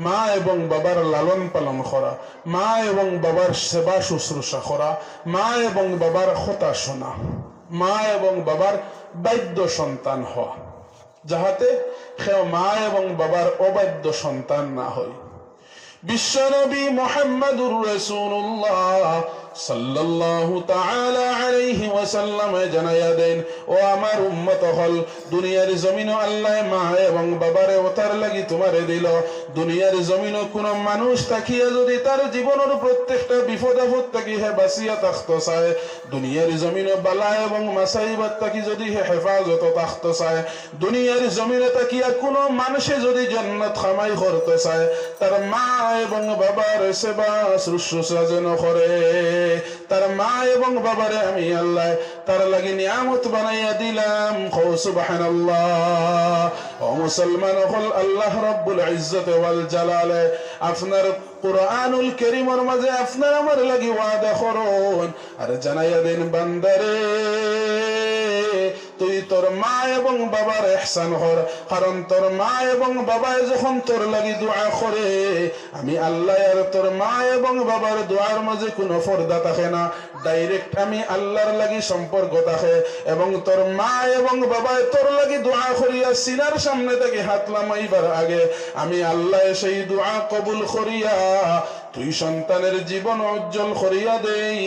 মা এবং বাবার লালন পালন করা, মা এবং বাবার সেবা শুশ্রূষা করা, মা এবং বাবার কথা শোনা, মা এবং বাবার বাধ্য সন্তান হওয়া, যাহাতে কেউ মা এবং বাবার অবাধ্য সন্তান না হয়। বিশ্বনবী মুহাম্মদুর রাসূলুল্লাহ সাল্লাল্লাহু তাআলা আলাইহি ওয়াসাল্লাম জানাইয়া দেন ও আমার উম্মত হল দুনিয়ার জমিনে আল্লাহ মা এবং বাবারে ওতার লাগি তোমারে দিল। দুনিয়ার জমিনে কোন মানুষ তাকিয়া যদি তার জীবনের প্রত্যেকটা বিপদ আপদ থাকি হে বাঁচিয়া থাকতে চায়, দুনিয়ার জমিনে বালা এবং মাসাইবাত থাকি যদি হে হেফাজত থাকতে চায়, দুনিয়ার জমিনে তাকিয়া কোন মানুষে যদি জান্নাত কামাই করতে চায়, তার মা এবং বাবার সেবা শুশ্রূষা যেন করে। তার মা এবং বাবারে আমি আল্লাহ তার লাগি নিয়ামত বানাইয়া দিলাম। সুবহানাল্লাহ। ও মুসলমান হল আল্লাহ রব্বুল ইজ্জতে ওয়াল জালালে আপনার কুরআনুল কারীমের মাঝে আপনার আমার লাগি ওয়াদা করুন আর জানাইয়া দেন বান্দারে তুই তোর মা এবং বাবার ইহসান কর, কারণ তোর মা এবং বাবা যখন তোর লাগি দোয়া করে আমি আল্লাহ আর তোর মা এবং বাবার দোয়ার মাঝে কোনো পর্দা থাকে না, ডাইরেক্ট আমি আল্লাহর লাগি সম্পর্ক থাকে। এবং তোর মা এবং বাবা তোর লাগি দোয়া করিয়া সিনার সামনে থেকে হাত লামাইবার আগে আমি আল্লাহ সেই দোয়া কবুল করিয়া তুই সন্তানের জীবন উজ্জ্বল করিয়া দেই।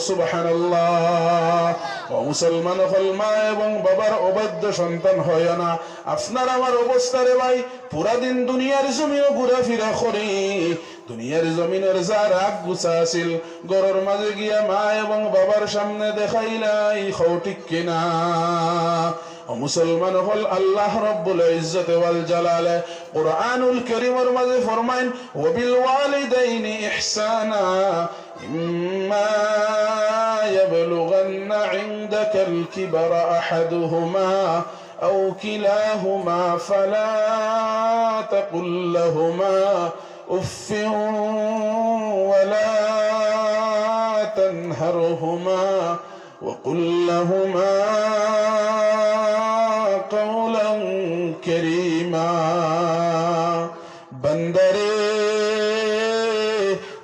সুবহানাল্লাহ। ও মুসলমান হল মা এবং বাবার অবাধ্য সন্তান হয় না। আপনার আমার অবস্থা রে ভাই, পুরা দিন দুনিয়ার জমিনে ঘোরাফেরা করি, দুনিয়ার জমিনের যা রাগ গুছা আছিল ঘরের মাঝে গিয়া মা এবং বাবার সামনে দেখাইলাই। ঠিক কিনা? ও মুসলমান হল আল্লাহ রব্বুল ইজ্জতে ওয়াল জালালে কুরআনুল কারীমের মাঝে ফরমাইন ওয়াবিল ওয়ালিদাইনি ইহসানা ইম্মা يبلغن عندك الكبر أحدهما أو كلاهما فلا تقل لهما أف ولا تنهرهما وقل لهما قولا كريما بندري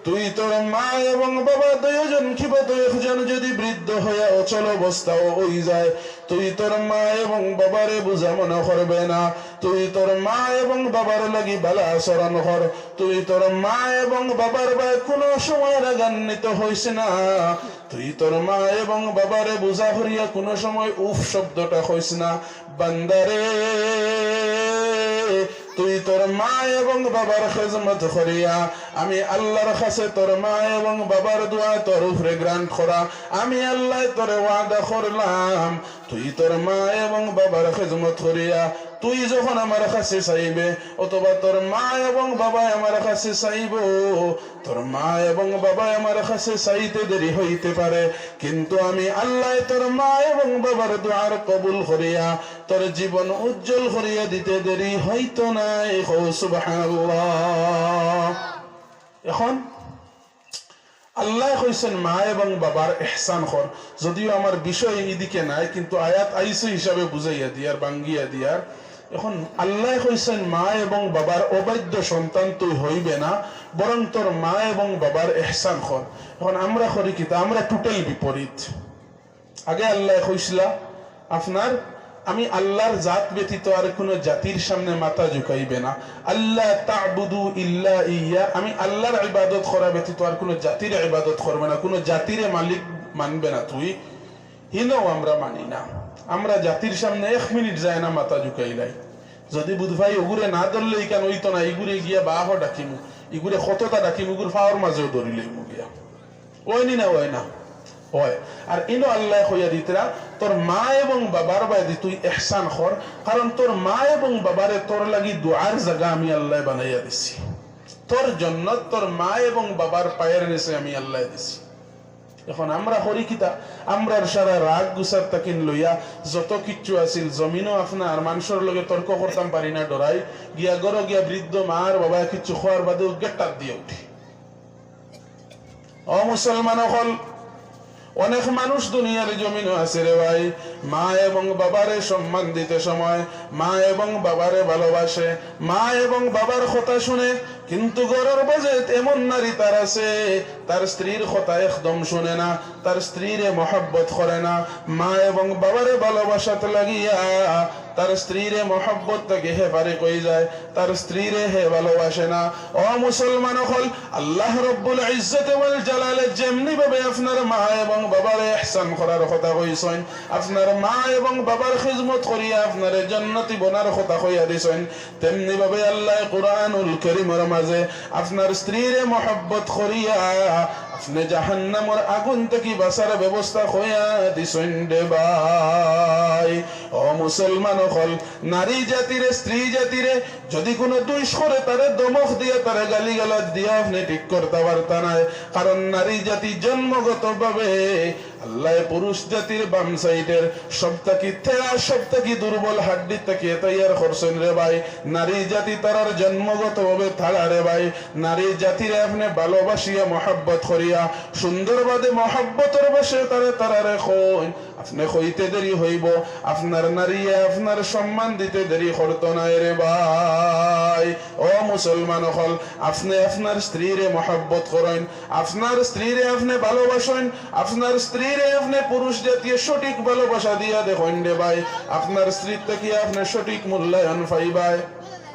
তুই তোর মা এবং বাবা দুইজন কিংবা দুইজন যদি বৃদ্ধ হয়ে অচল অবস্থাও হয়ে যায়, তুই তোর মা এবং বাবারে বুঝা মনে করবে না। তুই তোর মা এবং বাবার লাগি ভালো আচরণ কর। তুই তোর মা এবং বাবার ভাই কোনো সময় রাগান্বিত হইস না। তুই তোর মা এবং বাবারে বুঝা করিয়া কোনো সময় উফ শব্দটা হইস না। বান্দারে তুই তোর মা এবং বাবার খেজমত করিয়া আমি আল্লাহর কাছে তোর মা এবং বাবার দোয়া তোর উপরে গ্রান্ট করা। আমি আল্লাহ তোর ওয়াদা করলাম, তুই তোর মা এবং বাবার খেজমত করিয়া তুই যখন আমার কাছে চাইবে, অথবা তোর মা এবং বাবা আমার কাছে চাইব, তোর মা এবং বাবা আমার কাছে চাইতে দেরি হইতে পারে, কিন্তু আমি আল্লাহ তোর মা এবং বাবার দোয়ার কবুল করিয়া তোর জীবন উজ্জ্বল করিয়া দিতে দেরি হইতো নাই। সুবহানাল্লাহ। এখন আল্লাহ কইছেন মা এবং বাবার ইহসান কর। যদিও আমার বিষয় এদিকে নাই, কিন্তু আয়াত আইসে হিসাবে বুঝাইয়া দিয়ার বাঙ্গিয়া দিয়ার। এখন আল্লাহ কইছেন মা এবং বাবার অবাধ্য সন্তান তুই হইবে না, বরং তোর মা এবং বাবার ইহসান কর। এখন আমরা করি কি? আমরা টোটাল বিপরীত। আগে আল্লাহ কইছিলা আপনার আমি আল্লাহর জাত ব্যতীত আর কোন জাতির সামনে মাথা ঝুঁকাইবে না। আল্লাহ তা'বুদু ইল্লা ইয়া, আমি আল্লাহর ইবাদত করা ব্যতীত আর কোন জাতির ইবাদত করবে না, কোন জাতির মালিক মানবে না তুই। হিনও আমরা মানি না। আমরা জাতির সামনে 1 মিনিট যায় না মাথা ঝুঁকাইলাই। যদি বুধভাই ওগুরে না ধরলে কেন হইতো না, এগুরে গিয়া বাহ ডাকিমু, এগুরে কতটা ডাকিমু, এগুর ফাওয়ার মাঝেও ধরিলেই গিয়া ওইনি না ওই না হয়। আর ইনো আল্লাহ কইয়া দিতরা তোর মা এবং বাবার বাইরে তুই ইহসান কর, কারণ তোর মা এবং বাবারে তোর লাগি দুআর জায়গা আমি আল্লাহ বানাইয়া দিছি। তোর জন্য তোর মা এবং বাবার পায়ের নিচে আমি আল্লাহ দিছি। এখন আমরা করি কিতা? আমরার সারা রাগ গুসার তাকিন লইয়া যত কিচ্ছু আছিল জমিনও আপনার মানুষের লগে তর্ক করতাম পারি না, ডরাই গিয়া গড় গিয়া বৃদ্ধ মার বাবা কিচ্ছু খোয়ার বাদে গেট্টার দিয়ে উঠি। ও মুসলমান হল, অনেক মানুষ দুনিয়ার জমিনও আছে রে ভাই, মা এবং বাবারে সম্মান দিতে সময় মা এবং বাবারে ভালোবাসে, মা এবং বাবার কথা শুনে, কিন্তু ঘরের বাজে এমন নারী তার আছে তার স্ত্রীর কথা একদম শুনে না, তার স্ত্রীরে মহব্বত করে না। মা এবং বাবারে ভালোবাসাতে লাগিয়া তার স্ত্রীরে মহব্বত থেকে হে পারে কই যায়, তার স্ত্রীরে হে ভালোবাসে না। ও মুসলমান হল, আল্লাহ রব্বুল ইজ্জত ওয়াল জালালে যেমনি ভাবে আপনার মা এবং বাবারে ইহসান করার কথা কইছেন, আপনার মা এবং বাবার খিদমত করিয়া আপনার জান্নাতি বনার কথা কইয়া দিছেন, তেমনি ভাবে আল্লাহ কুরআনুল কারীমের মাঝে আপনার স্ত্রীরে মহব্বত করিয়া আপনি জাহান্নামের আগুন থেকে বাঁচার ব্যবস্থা কইয়া দিছেন রে ভাই। ও মুসলমান হল, নারী জাতিরে স্ত্রী জাতিরে যদি কোনো দোষ করে তারে দমক দিয়ে তারে গালিগালাজ দিয়ে আপনি ঠিক করতে পারতা না, কারণ নারী জাতি জন্মগত ভাবে আল্লাহ পুরুষ জাতির বাম সাইডের সবটাকি থেরা সবটাকি দুর্বল হাড্ডি থেকে তৈয়ার করছেন রে ভাই। নারী জাতি তারার জন্মগত ভাবে থাড়া রে ভাই। নারী জাতিরে আপনি ভালোবাসিয়া মহব্বত করিয়া সুন্দরভাবে মহব্বতের বসে তারারে কই আপনি কইতে দেরি হইব, আপনার নারীয়ে আপনার সম্মান দিতে দেরি করতো না রে ভাই। ও মুসলমান হল, আপনি আপনার স্ত্রীরে মহব্বত করেন, আপনার স্ত্রীরে আপনি ভালোবাসেন, আপনার স্ত্রীরে আপনি পুরুষ জাতীয় সঠিক ভালোবাসা দিয়া দেখেন রে ভাই, আপনার স্ত্রীর থেকে আপনি সঠিক মূল্যায়ন পাইবাই,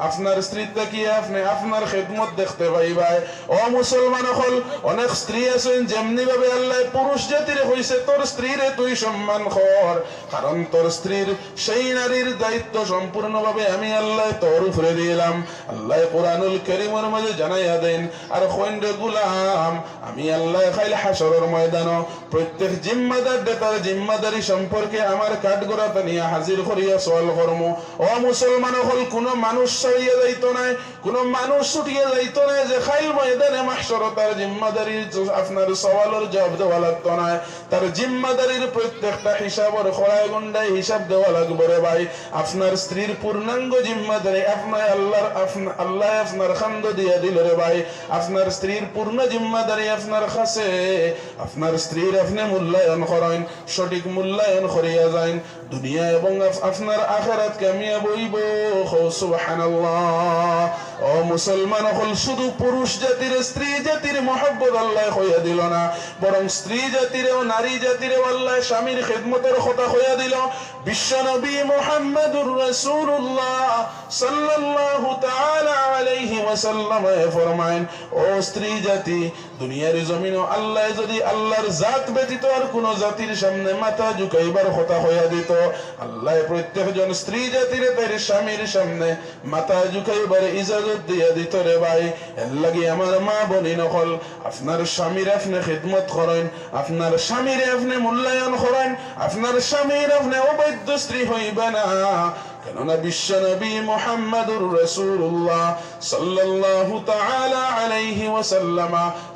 আপনার স্ত্রীর থেকে আপনি আপনার খেদমত দেখতে পাইবাই। ও মুসলমান হল, অনেক স্ত্রী আছেন যেমনি ভাবে আল্লাহ পুরুষ জাতিরে হইছে তোর স্ত্রীরে তুই সম্মান কর, কারণ তোর স্ত্রীর সেই নারীর দায়িত্ব সম্পূর্ণভাবে আমি আল্লাহ তোর উপরে দিলাম। আল্লাহ কুরআনুল কারীমের মাঝে জানাইয়া দেন, আর কইন্ডে গোলাম আমি আল্লাহ খাইল হাশরের ময়দানে প্রত্যেক জিম্মাদার তার জিম্মাদারি সম্পর্কে আমার কাঠগড়াটা নিয়ে হাজির করিয়া সওয়াল করমু। ও মুসলমান হল, কোন মানুষ ছাড়িয়ে যাইতো না, কোন মানুষ ছুটিয়ে যাইতো না যে খাইল ময়দানে মাহশর তার জিম্মাদারি আপনার সওয়ালের জবাব দেওয়া লাগতো না। তার জিম্মাদারির প্রত্যেকটা হিসাবের খড়ায় গন্ডায় হিসাব দেওয়া লাগবে রে ভাই। আপনার স্ত্রীর পূর্ণাঙ্গ জিম্মাদারি আপনার আল্লাহ আপনার খান্দ দিয়ে দিল রে ভাই। আপনার স্ত্রীর পূর্ণ জিম্মাদারি আপনার কাছে, আপনার স্ত্রীর আপনি মূল্যায়ন করেন, সঠিক মূল্যায়ন করিয়া যান, দুনিয়া এবং আপনার আখিরাত কামিয়াব হইব। সুবহানাল্লাহ। ও মুসলমান হল, শুধু পুরুষ জাতির স্ত্রী জাতির মহব্বত আল্লাহ হইয়া দিল না, বরং স্ত্রী জাতির ও নারী জাতির আল্লাহ স্বামীর খেদমতের কথা হইয়া দিল। বিশ্ব নবী মুহাম্মদুর রাসূলুল্লাহ সাল্লাল্লাহু তাআলা আলাইহি ওয়াসাল্লাম ফরমায়েন, ও স্ত্রী জাতি, দুনিয়ার জমিনে আল্লাহ যদি আল্লাহর জাত ব্যতীত আর কোন জাতির সামনে মাথা ঝুঁকাইবার কথা হইয়া দিত, আল্লাহ প্রত্যেকজন স্ত্রী জাতির তার স্বামীর সামনে মাথা ঝুঁকাইবার ইজাজত দিয়া দিত রে ভাই। এর লাগি আমার মা বনি নকল, আপনার স্বামীর আপনি খিদমত করেন, আপনার স্বামীর আপনি মূল্যায়ন করেন, আপনার স্বামীর আপনি অবৈধ স্ত্রী হইবে না। কেননা বিশ্ব নবী মুহাম্মদুর রাসূলুল্লাহ সাল্লাল্লাহু তাআলা আলাইহি ওয়াসাল্লাম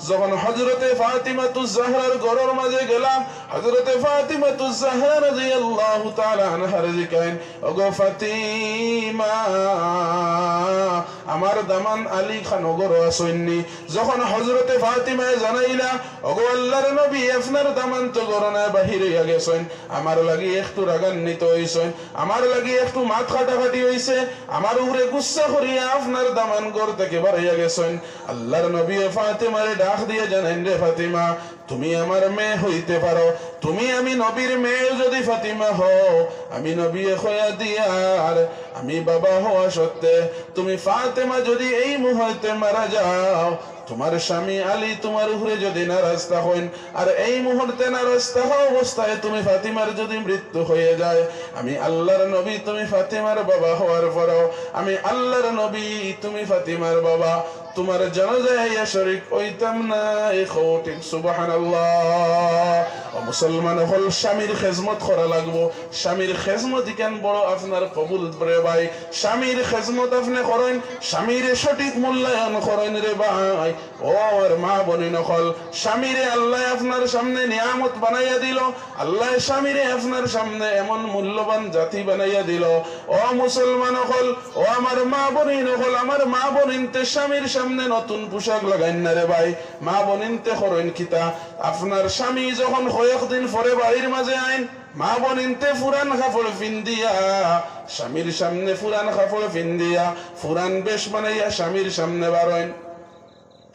যখন হযরতে ফাতিমাতুজ জাহরার ঘরের মাঝে গেলাম, হযরতে ফাতিমাতুজ জাহরা রাদিয়াল্লাহু তাআলা আনহার জিকাইন, ওগো ফাতিমা, আমার দামান আলী খান ওগর আসইনি। যখন হযরতে ফাতিমা জানাইলা, ওগো আল্লাহর নবী, আপনার দামান তো গরনা বাহিরে গেছেন, আমার লাগি একটু রাগান্বিত হইছেন, আমার লাগি একটু মাথা কাটাকাটি হইছে, আমার উপরে গুসা করিয়া আপনার দামান ঘর থেকে বাড়াইয়া গেছেন। আল্লাহর নবী ফাতিমারে ডাক দিয়ে জানেন, রে ফাতিমা, তুমি আমার মেয়ে হইতে পারো, তুমি আমি নবীর মেয়ে যদি ফাতিমা হও, আমি নবী হইয়া দিয়ার আমি বাবা হওয়া সত্ত্বে তুমি ফাতিমা যদি এই মুহূর্তে মারা যাও, তোমার স্বামী আলী তোমার উপরে যদি নারাজ থাকেন, আর এই মুহূর্তে নারাজ থাকা অবস্থায় তুমি ফাতিমার যদি মৃত্যু হয়ে যায়, আমি আল্লাহর নবী তুমি ফাতিমার বাবা হওয়ার পরও আমি আল্লাহর নবী তুমি ফাতিমার বাবা, তোমার জানাজায় শরীক হইতাম না। ঠিক সুবহানাল্লাহ। ও মুসলমান হল, স্বামীর খেজমত করা লাগবো। স্বামীর খেজমত কেন বড় আপনার কবুল রে ভাই। স্বামীর খেজমত আপনি করেন, স্বামীর সঠিক মূল্যায়ন করেন রে ভাই। ও আর মা বনি নকল, স্বামীরে আল্লাহ আপনার সামনে নিয়ামত বানাইয়া দিল, আল্লাহ স্বামীরে আপনার সামনে এমন মূল্যবান জাতি বানাইয়া দিল। ও মুসলমান হল, ও আমার মা বনি নকল, আমার মা বনিনতে স্বামীর সামনে নতুন পোশাক লাগাইন না রে ভাই। মা বনিনতে করেন কিতা, আপনার স্বামী যখন কয়েকদিন পরে বাড়ির মাঝে আইন, মা বনিনতে ফুরান কাপড় ফিন্দিয়া স্বামীর সামনে, ফুরান কাপড় ফিন্দিয়া ফুরান বেশ বানাইয়া স্বামীর সামনে বারোয়েন।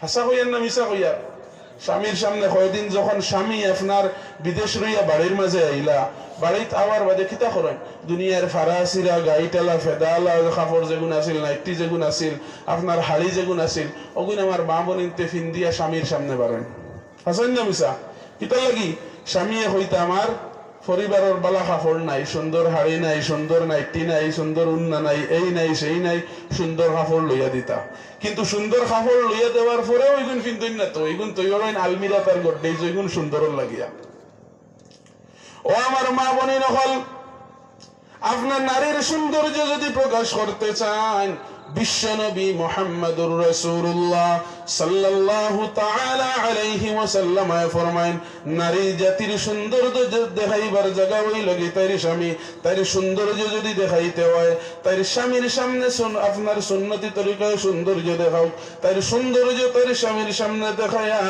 হাসা হইয়ার না মিশা হইয়ার? স্বামীর সামনে কয়দিন যখন স্বামী আপনার বিদেশ রইয়া বাড়ির মাঝে আইলা, বাড়িতে আওয়ার বাদে কিতা করেন, দুনিয়ার ফারাসিরা গাইটালা ফেদালা কাপড় যেগুন আছিল, নাইটি যেগুন আছিল, আপনার হাড়ি যেগুন আছিল, ওগুন আমার মা বনিনতে ফিন্দিয়া স্বামীর সামনে বারেন। হাসান না মিশা? কিতা লাগি? স্বামী হইতে আমার পরিবারের বালা কাপড় নাই, সুন্দর হাড়ি নাই, সুন্দর নাইটি নাই, সুন্দর উন্না নাই, এই নাই সেই নাই, সুন্দর কাপড় লইয়া দিতা। কিন্তু সুন্দর কাপড় লইয়া দেওয়ার পরেও ওইগুন ফিনতেন না, তো ওইগুন তৈরি আলমিরা তার গড্ডে ওইগুন সুন্দর লাগিয়া। ও আমার মা বনি নকল, আপনার নারীর সৌন্দর্য যদি প্রকাশ করতে চান, বিশ্ব নবী মুহাম্মদুর রাসূলুল্লাহ সাল্লাল্লাহু তাআলা আলাইহি ওয়াসাল্লাম ফরমায়েন, নারী জাতির সৌন্দর্য দেখাইবার জায়গা ওই লাগি তার স্বামী। তার সৌন্দর্য যদি দেখাইতে হয়, তার স্বামীর সামনে আপনার সুন্নতি তরিকায় সৌন্দর্য দেখাও। তার সৌন্দর্য তার স্বামীর সামনে দেখাইয়া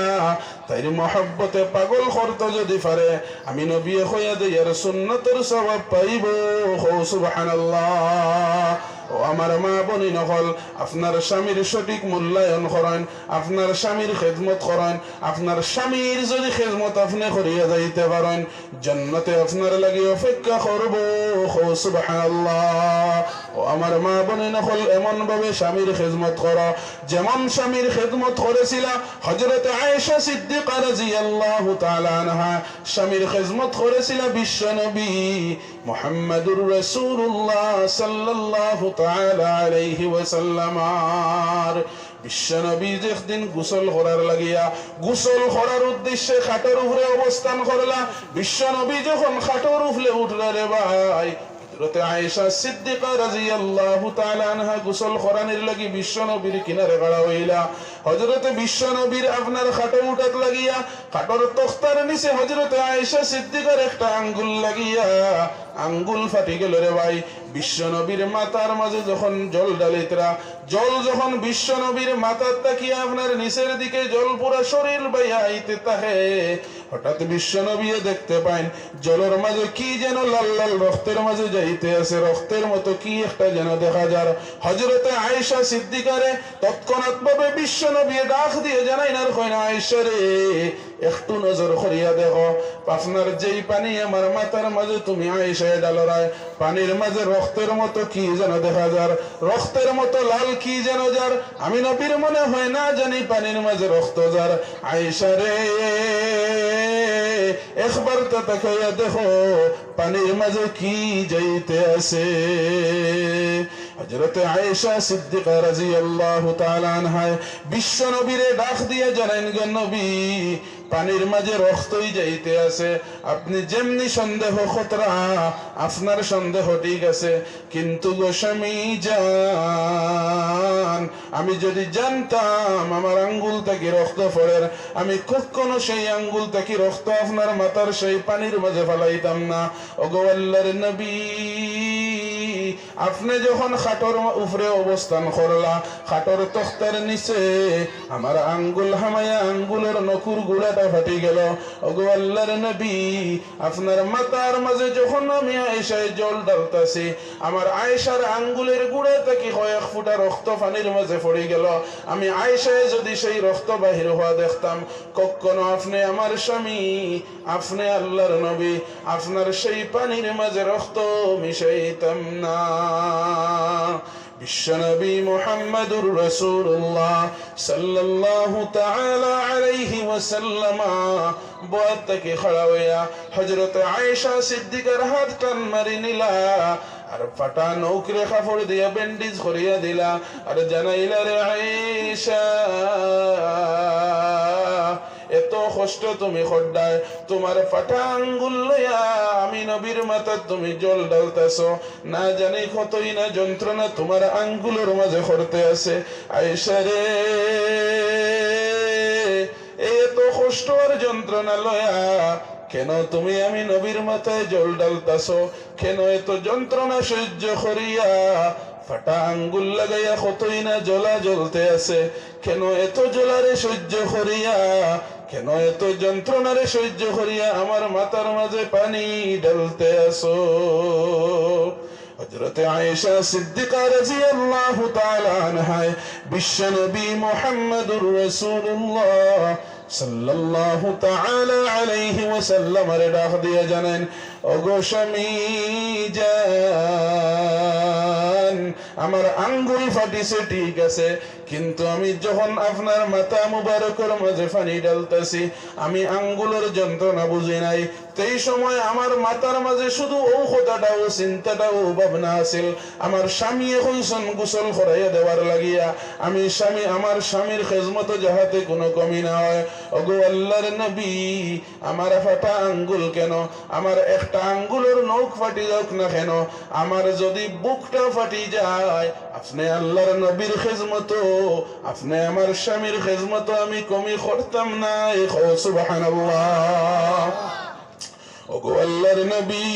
তার মহব্বতে পাগল করতে যদি পারে, আমি নবী হইয়া দেয়ার সুন্নতের সওয়াব পাইব। সুবহানাল্লাহ। ও আমার মা বনি নকল, আপনার স্বামীর সঠিক মূল্যায়ন করেন, আপনার স্বামীর খেদমত করেন। আপনার স্বামীর যদি খেদমত আপনি করিয়া যাইতে পারেন, জান্নাতে আপনার লাগি অপেক্ষা করব। সুবহানাল্লাহ। ও আমার মা বনি নকল, এমন ভাবে স্বামীর খেদমত করো যেমন স্বামীর খেদমত করেছিল হযরত আয়েশা সিদ্দিকা রাদিয়াল্লাহু তাআলা আনহা। স্বামীর খেদমত করেছিল বিশ্ব নবী মুহাম্মদুর রাসূলুল্লাহ সাল্লাল্লাহু তাআলা আলাইহি ওয়াসাল্লাম। বিশ্ব নবী যেদিন গোসল করার লাগিয়া, গোসল করার উদ্দেশ্যে খাটের উপরে অবস্থান করলা, বিশ্ব নবী যখন খাটের উপরে উঠলা রে ভাই, হযরতে আয়েশা সিদ্দিকা রাদিয়াল্লাহু তাআলা আনহা গোসল করানোর লাগি বিশ্ব নবীর কিনারে খাড়া হইলা। হযরতে বিশ্ব নবীর আপনার খাটো উঠাত লাগিয়া খাটোর তখতার নিচে হযরতে আয়েশা সিদ্দিকার একটা আঙ্গুল লাগিয়া আঙ্গুল ফাটি গেল রে ভাই। বিশ্ব নবীর মাথার মাঝে যখন জল ডালিতরা, জল যখন বিশ্ব নবীর মাথার তাকিয়ে আপনার নিচের দিকে জল পুরা শরীর বাইয়া আইতে তাহে, হঠাৎ বিশ্ব নবী দেখতে পাইন জলের মাঝে কি যেন লাল লাল রক্তের মাঝে যাইতে আছে, রক্তের মতো কি একটা যেন দেখা যার। হযরতে আয়েশা সিদ্দিকারে তৎক্ষণাৎ ভাবে বিশ্ব নবী ডাক দিয়ে জানাই না কই না, আয়েশা রে একটু নজর করিয়া দেখো, আপনার যেই পানি আমার মাথার মাঝে তুমি আয়েশা ডালরায়, পানির মাঝে রক্তের মতো কি যেন দেখা যার, রক্তের মতো লাল কি যেন যার। আমি নবীর মনে হয় না জানি পানির মাঝে রক্ত যার। আয়েশা রে একবার তো তাকাইয়া দেখো পানির মাঝে কি যাইতে আছে। হযরতে আয়েশা সিদ্দিকা রাদিয়াল্লাহু তাআলা আনহা বিশ্ব নবীরে ডাক দিয়ে জানাইন গো নবী, পানির মাঝে রক্তই যাইতে আছে। আপনি যেমনি সন্দেহ খতরা, আপনার সন্দেহ ঠিক আছে, কিন্তু গো স্বামী জান, আমি যদি জানতাম আমার আঙ্গুল থেকে রক্ত পড়ে, আমি কখনো সেই আঙ্গুল থেকে রক্ত আপনার মাথার সেই পানির মাঝে ফেলাইতাম না। ওগো আল্লাহর নবী, আপনি যখন খাটোর উপরে অবস্থান করলা, খাটোর তখতার নিচে আমার আঙ্গুল হামায়া আঙ্গুলের নকুর গুড়াটা ফাটি গেল। ওগো আল্লাহর নবী, আপনার মাথার মাঝে যখন আমি আয়েশায় জল ডালতাছি, আমার আয়েশার আঙ্গুলের গুড়া থেকে কয়েক ফুটা রক্ত পানির মাঝে পড়ে গেল। আমি আয়েশায় যদি সেই রক্ত বাহির হওয়া দেখতাম, কখনো আপনি আমার স্বামী, আপনি আল্লাহর নবী, আপনার সেই পানির মাঝে রক্ত মিশাইতাম না। বিশ্বনবী মুহাম্মদুর রাসূলুল্লাহ সাল্লাল্লাহু তাআলা আলাইহি ওয়াসাল্লাম বয়াত থেকে খড়া হইয়া হযরত আয়েশা সিদ্দিকার হাত টান মারি নিলা, আর ফাটা নৌকরে কাপড় দিয়া ব্যান্ডেজ করিয়া দিলা, আর জানাইলা রে আয়েশা, এত কষ্ট তুমি খড্ডায়, তোমার ফাটা আঙ্গুল লইয়া আমি নবীর মাথা তুমি জল ডালতেছো, না জানি কতই না যন্ত্রণা তোমার আঙ্গুলের মাঝে করতে আছে। আয়েশা রে এত কষ্ট আর যন্ত্রণা লয়া কেন তুমি আমি নবীর মাথায় জল ডালতাছো, কেন এত যন্ত্রণা সহ্য করিয়া ফাটা আঙ্গুল লাগাইয়া কতই না জ্বলা জ্বলতে আছে, কেন এত জ্বলারে সহ্য করিয়া, কেন এত যন্ত্রণারে সহ্য করিয়া আমার মাথার মাঝে পানি ঢালতে আসো। হযরতে আয়েশা সিদ্দিকা রাদিয়াল্লাহু তাআলা আনহা বিশ্বনবী মুহাম্মদুর রাসূলুল্লাহ সাল্লাল্লাহু তাআলা আলাইহি ওয়াসাল্লাম এর ডাক দিয়ে জানেন, ওগো স্বামী জান, আমার আঙ্গুল ফাটিছে ঠিক আছে, কিন্তু আমি যখন আপনার মাথা মুবারকের মাঝে পানি ঢালতেছি, আমি আঙ্গুলের যন্ত্রণা বুঝি নাই। এই সময় আমার মাথার মাঝে শুধু ও কথাটাও চিন্তাটাও ভাবনা আছিল, আমার স্বামী হইছেন গোসল করাইয়া দেওয়ার লাগিয়া, আমি স্বামী আমার স্বামীর খেজমত যাহাতে কোনো কমি না হয়। ওগো আল্লাহর নবী, আমার ফাটা আঙ্গুল কেন, আমার একটা আঙ্গুলের নখ ফাটি যাক না কেন, আমার যদি বুকটা ফাটি যায়, আপনি আল্লাহর নবীর খেজমত, আপনি আমার স্বামীর খেজমত আমি কমি করতাম না। সুবহানাল্লাহ। ওগো আল্লাহর নবী,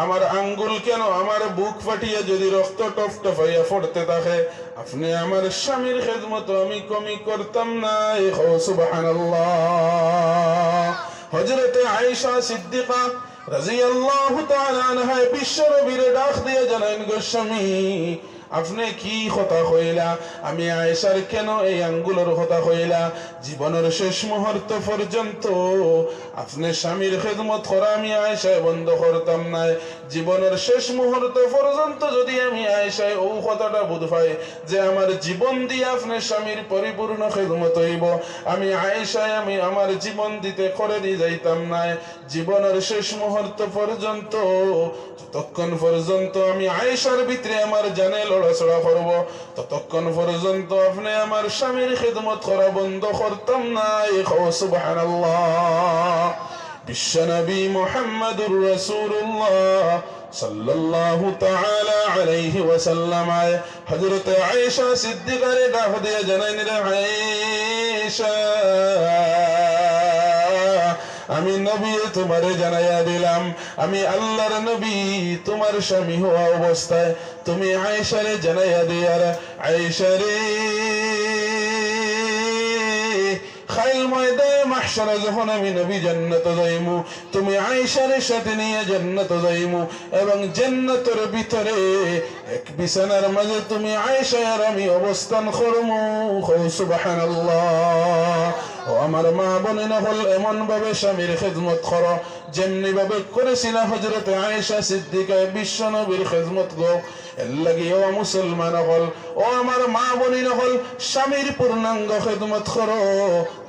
আমার আঙ্গুল কেন, আমার বুক ফাটিয়া যদি রক্ত টপটপাইয়া পড়তে থাকে, আপনি আমার স্বামীর খেদমত আমি কমি করতাম না। সুবহানাল্লাহ। হযরতে আয়েশা সিদ্দিকা রাদিয়াল্লাহু তাআলা আনহা বিশ্ব নবীর ডাক দিয়ে জানান, গো স্বামী, আপনি কি কথা কইলা, আমি আয়েশার কেন এই আঙ্গুলের কথা কইলা, জীবনের শেষ মুহূর্ত পর্যন্ত আপনি স্বামীর খেদমত করা আমি আয়েশায় বন্ধ করতাম না। জীবনের শেষ মুহূর্ত পর্যন্ত যদি আমি আয়েশায় ও কথাটা বুঝ পাই যে আমার জীবন দিয়ে আপনার স্বামীর পরিপূর্ণ খেদমত হইব, আমি আয়েশায় আমি আমার জীবন দিতে করে দিয়ে যাইতাম না। জীবনের শেষ মুহূর্ত পর্যন্ত, যতক্ষণ পর্যন্ত আমি আয়েশার ভিতরে আমার জানে লড়াচড়া করব, ততক্ষণ পর্যন্ত আপনি আমার স্বামীর খেদমত করা বন্ধ করতাম না। সুবহানাল্লাহ। বিশ্বনবী মুহাম্মদুর রাসূলুল্লাহ সাল্লাল্লাহু তাআলা আলাইহি ওয়াসাল্লাম হযরত আয়েশা সিদ্দিকারে ডাক দিয়ে জানাইন, রে আয়েশা, আমি নবী তোমারে জানাইয়া দিলাম, আমি আল্লাহর নবী তোমার স্বামী হওয়া অবস্থায় তুমি আয়েশারে জানাইয়া দিয়ার, আয়েশা রে, খাইল ময়দানে মাহশারে যখন আমি নবী জান্নাতে যাইমু, তুমি আয়েশার সাথে নিয়ে জান্নাতে যাইমু, এবং জান্নাতের ভিতরে এক বিছানার মাঝে তুমি আয়েশা আর আমি অবস্থান করমু। সুবহানাল্লাহ। ও আমার মা বোনেরা, হল এমন ভাবে স্বামীর খেদমত করো যেমনি ভাবে করেছিল হযরত আয়েশা সিদ্দিকা বিশ্ব নবীর খেদমত গো। এর লাগি ও মুসলমান হল, ও আমার মা বোনেরা হল, স্বামীর পূর্ণাঙ্গ খেদমত করো।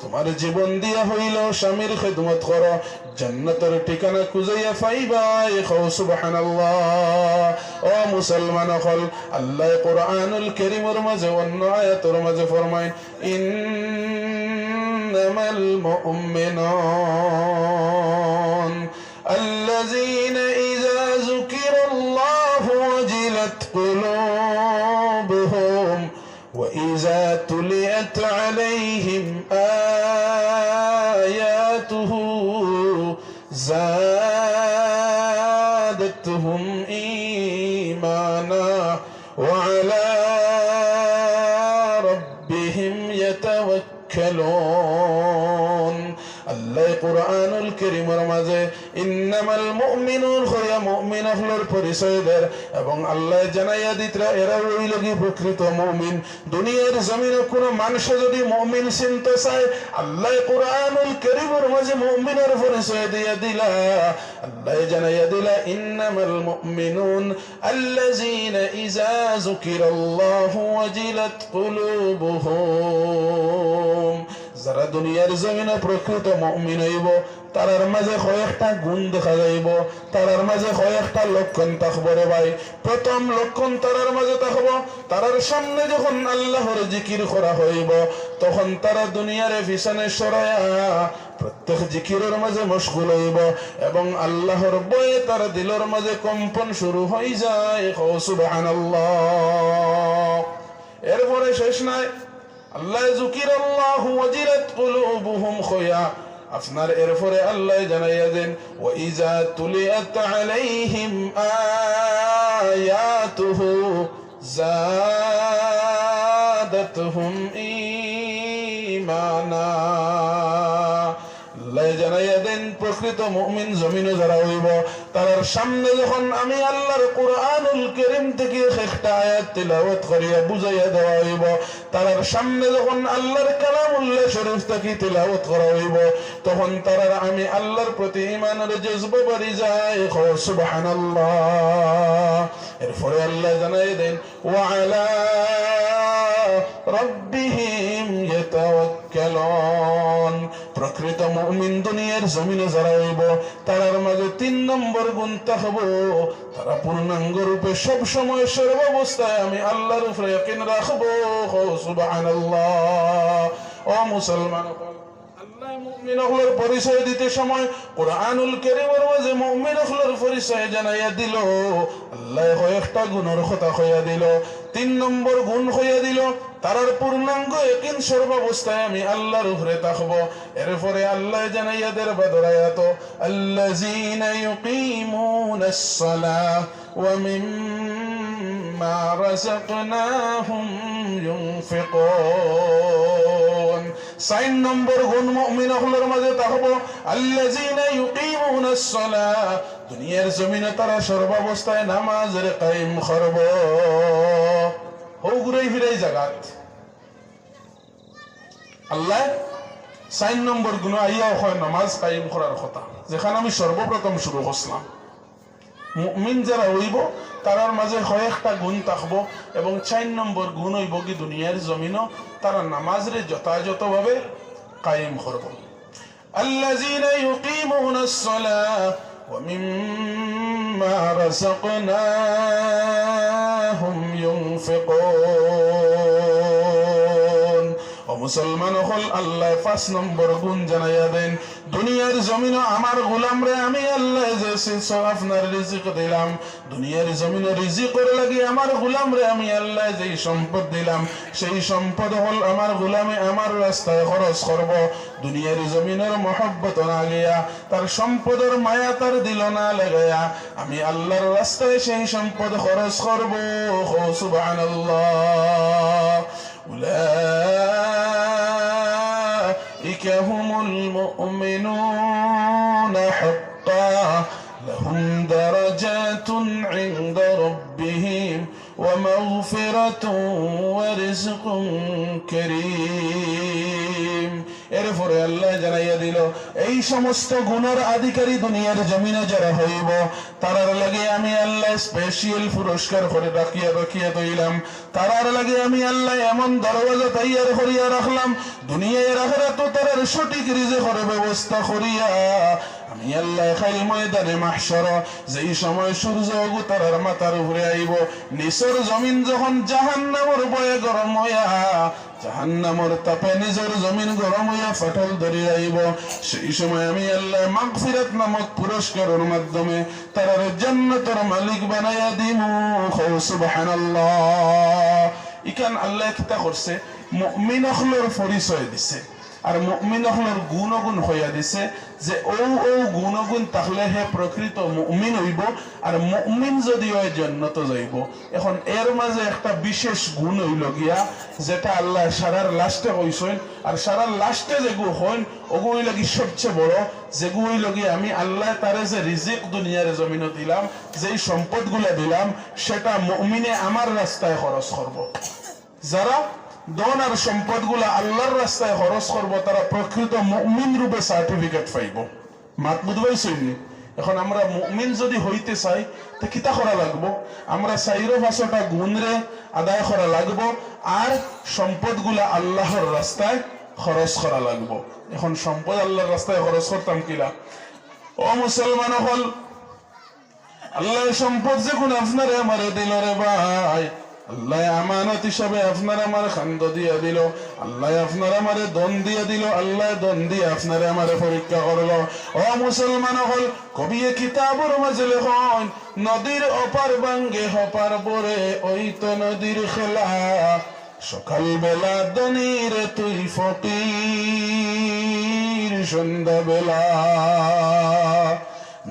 তোমার জীবন দিয়া হইল স্বামীর খেদমত করো, জান্নাতের ঠিকানা খুঁজাইয়া পাইবাই। সুবহানাল্লাহ। ও মুসলমান হল, আল্লাহ কুরআনুল কারীমের মাঝে অন্য আয়াতের মাঝে ফরমায়, ইন্নামাল মুমিনুন আল্লাযীনা ইযা যুকিরাল্লাহু ওয়াজিলাত কুলুবুহুম ওয়া ইযা তুলিয়াত আলাইহিম আয়াতুহু زادتهم إيمانا وعلى ربهم يتوكلون। আল্লাহ কুরআনুল কারীমের মাঝে ইন্নামাল মুমিনুন হইয়া মুমিন হলোর পরিচয় দেয়, এবং আল্লাহ জানাইয়া দিতরা এরা হইল কি প্রকৃত মুমিন। দুনিয়ার জমিনে কোন মানুষ যদি মুমিন চিনতে চায়, আল্লাহ কুরআনুল কারীমের মাঝে মুমিনের পরিচয় দিয়া দিলা। আল্লাহ জানাইয়া দিলা, ইন্নামাল মুমিনুন আল্লাযীনা ইযা যুকিরাল্লাহু ওয়াজিলাত কুলুবুহুম। যারা দুনিয়ার জমিনে প্রকৃত মুমিন হইব, তারার মাঝে কয়েকটা গুণ দেখা যাইব, তারার মাঝে কয়েকটা লক্ষণ থাকবো রে ভাই। প্রথম লক্ষণ তারার মাঝে থাকবো, তারার সামনে যখন আল্লাহর জিকির করা হইব, তখন তারা দুনিয়ার পিছনে সরায়া প্রত্যেক জিকিরের মাঝে মশগুল হইব, এবং আল্লাহর ভয়ে তার দিলের মাঝে কম্পন শুরু হয়ে যায়। সুবহানাল্লাহ। এরপরে শেষ নাই, আল্লাহ যুকিরাল্লাহু ওয়াজিলাত কুলুবুহুম খয়া, আপনার এরপরে আল্লাহ জানাইয়া দেন, ওয়া ইযা তুলিয়াত আলাইহিম আয়াতুহু যাদাতহুম ঈমানা। আল্লাহ জানাইয়া দেন, প্রকৃত মুমিন জমিনে যারা হইব, তার সামনে যখন আমি আল্লাহর কুরআনুল কারীম থেকে একটা আয়াত তিলাওয়াত করিয়া বুঝাইয়া দেওয়া হইব, তার সামনে যখন আল্লাহর কালামুল্লাহ শরীফ থেকে তিলাওয়াত করা হইব, তখন তার আমি আল্লাহর প্রতি ঈমানের জজবা বাড়ি যায়। সুবহানাল্লাহ। এরপরে আল্লাহ জানাই দেন, ওয়া আলা রাব্বিহিম ইয়াতাওয়াক্কালুন। প্রকৃত মুমিন দুনিয়ার জমিনে যারা হইব, তারার মাঝে 3 নম্বর গুণ থাকবো, তারা পূর্ণাঙ্গ রূপে সব সময় সর্বাবস্থায় আমি আল্লাহর উপরে ইয়াকিন রাখবো। সুবহানাল্লাহ। ও মুসলমান, আল্লাহ মুমিন হলোর পরিচয় দিতে সময় কুরআনুল কারীমের মাঝে মুমিন হলোর পরিচয় জানাইয়া দিল। আল্লাহ কয়েকটা গুণের কথা কইয়া দিল। 3 নম্বর গুণ কইয়া দিল, তারার পূর্ণাঙ্গ ইয়াকিন সর্বাবস্থায় আমি আল্লাহর উপরে থাকবো। এরপরে আল্লাহ জানাইয়া দের বাদরায়াত, আল্লাযীনা ইউকিমুনাস সালাহ ওয়া মিম্মা রাযাকনাহুম ইউনফিকুন। 4 নম্বর গুণ মুমিন হলোর মাঝে থাকবো, আল্লাযীনা ইউকিমুনাস সালাহ, দুনিয়ার জমিনে তারা সর্বাবস্থায় নামাজের কায়েম করবে। ঘুরাই ফিরাই জাগাত আল্লাহ 4 নম্বর গুণ আইয়া হয় নামাজ কায়েম করার কথা, যেখানে আমি সর্বপ্রথম শুরু করলাম। মুমিন যারা হইব, তারার মাঝে কয়েকটা গুণ থাকবো, এবং 4 নম্বর গুণ হইব কি দুনিয়ার জমিনও তারা নামাজরে যথাযথভাবে কায়েম করব। আল্লাযীনা ইউকিমুনাস সালাহ ওয়া মিম্মা রাযাকনাহুম ইউনফিকুন। ও মুসলমান হল আল্লাহ 5 নম্বর গুণ জানাইয়া দেন দুনিয়ার জমিনে আমার গোলামরে আমি আল্লাহ যে আপনার রিজিক দিলাম দুনিয়ার জমিনে রিজিকের লাগি আমার গোলামরে আমি আল্লাহ যে সম্পদ দিলাম সেই সম্পদ হল আমার গোলামে আমার রাস্তায় খরচ করব দুনিয়ার জমিনের মহব্বত না গিয়া তার সম্পদের মায়া তার দিল না লাগায়া আমি আল্লাহর রাস্তায় সেই সম্পদ খরচ করব সুবহানাল্লাহ أولئك هم المؤمنون حقا لهم درجات عند ربهم ومغفرة ورزق كريم এরপরে আল্লাহ জানাইয়া দিল এই সমস্ত গুণের অধিকারী দুনিয়ার জমিনে যারা হইব তারার লাগে আমি আল্লাহ স্পেশাল পুরস্কার করে রাখিয়া দিলাম তারার লাগে আমি আল্লাহ এমন দরওয়াজা তৈয়ার করিয়া রাখলাম দুনিয়ার আখিরাতে তারার সঠিক রিজিকের ব্যবস্থা করিয়া আমি আল্লাহ খাইল ময়দানে মাহশর যেই সময় সূর্য তারার মাথার উপরে আইব নিচের জমিন যখন জাহান্নামের ভয়ে গরম হইয়া জাহান্নামের তাপে নিজের জমিন গরম হইয়া ফাটল ধরে আইব সেই সময় আমি আল্লাহ মাগফিরাত নামক পুরস্কারের মাধ্যমে তারার জান্নাতের মালিক বানাইয়া দিমু সুবহানাল্লাহ ইকান আল্লাহ কিতা করছে মুমিন হলোর পরিচয় দিছে আর মুমিন হলোর গুণগুণ হইয়া দিছে যে ও গুণগুণ তাহলে হে প্রকৃত মুমিন হইব আর মুমিন যদি হয় জান্নাতে যাইব এখন এর মাঝে একটা বিশেষ গুণ হইল গিয়া যেটা আল্লাহ সারার লাস্টে কইছেন আর সারার লাস্টে যেগু হইন ওগু হইল কি সবচেয়ে বড় যেগু হইল গিয়া আমি আল্লাহ তারে যে রিজিক দুনিয়ার জমিনে দিলাম যেই সম্পদগুলা দিলাম সেটা মুমিনে আমার রাস্তায় খরচ করব যারা ধন আর সম্পদগুলা আল্লাহর রাস্তায় খরচ করব তারা প্রকৃত মুমিন রূপে সার্টিফিকেট পাইব মাত বুঝবাইছেন এখন আমরা মুমিন যদি হইতে চাই তো কিতা করা লাগবো আমরা 4-5টা গুণরে আদায় করা লাগবো আর সম্পদগুলা আল্লাহর রাস্তায় খরচ করা লাগবো এখন সম্পদ আল্লাহর রাস্তায় খরচ করতাম কিলা ও মুসলমান হল আল্লাহ সম্পদ যে কোন আপনারে আমারে দিল রে ভাই আল্লাহ আমানত হিসাবে আপনার আমার খান্দ দিয়া দিল আল্লাহ আপনার আমারে দন দিয়া দিল আল্লাহ দন দিয়ে আপনারে আমারে পরীক্ষা করলো ও মুসলমান হল কবিয়ে কিতাবর মাঝে লেখন নদীর অপার বাঙ্গে হপার পরে ওই তো নদীর খেলা সকাল বেলা দনির তুই ফকির সন্ধ্যা বেলা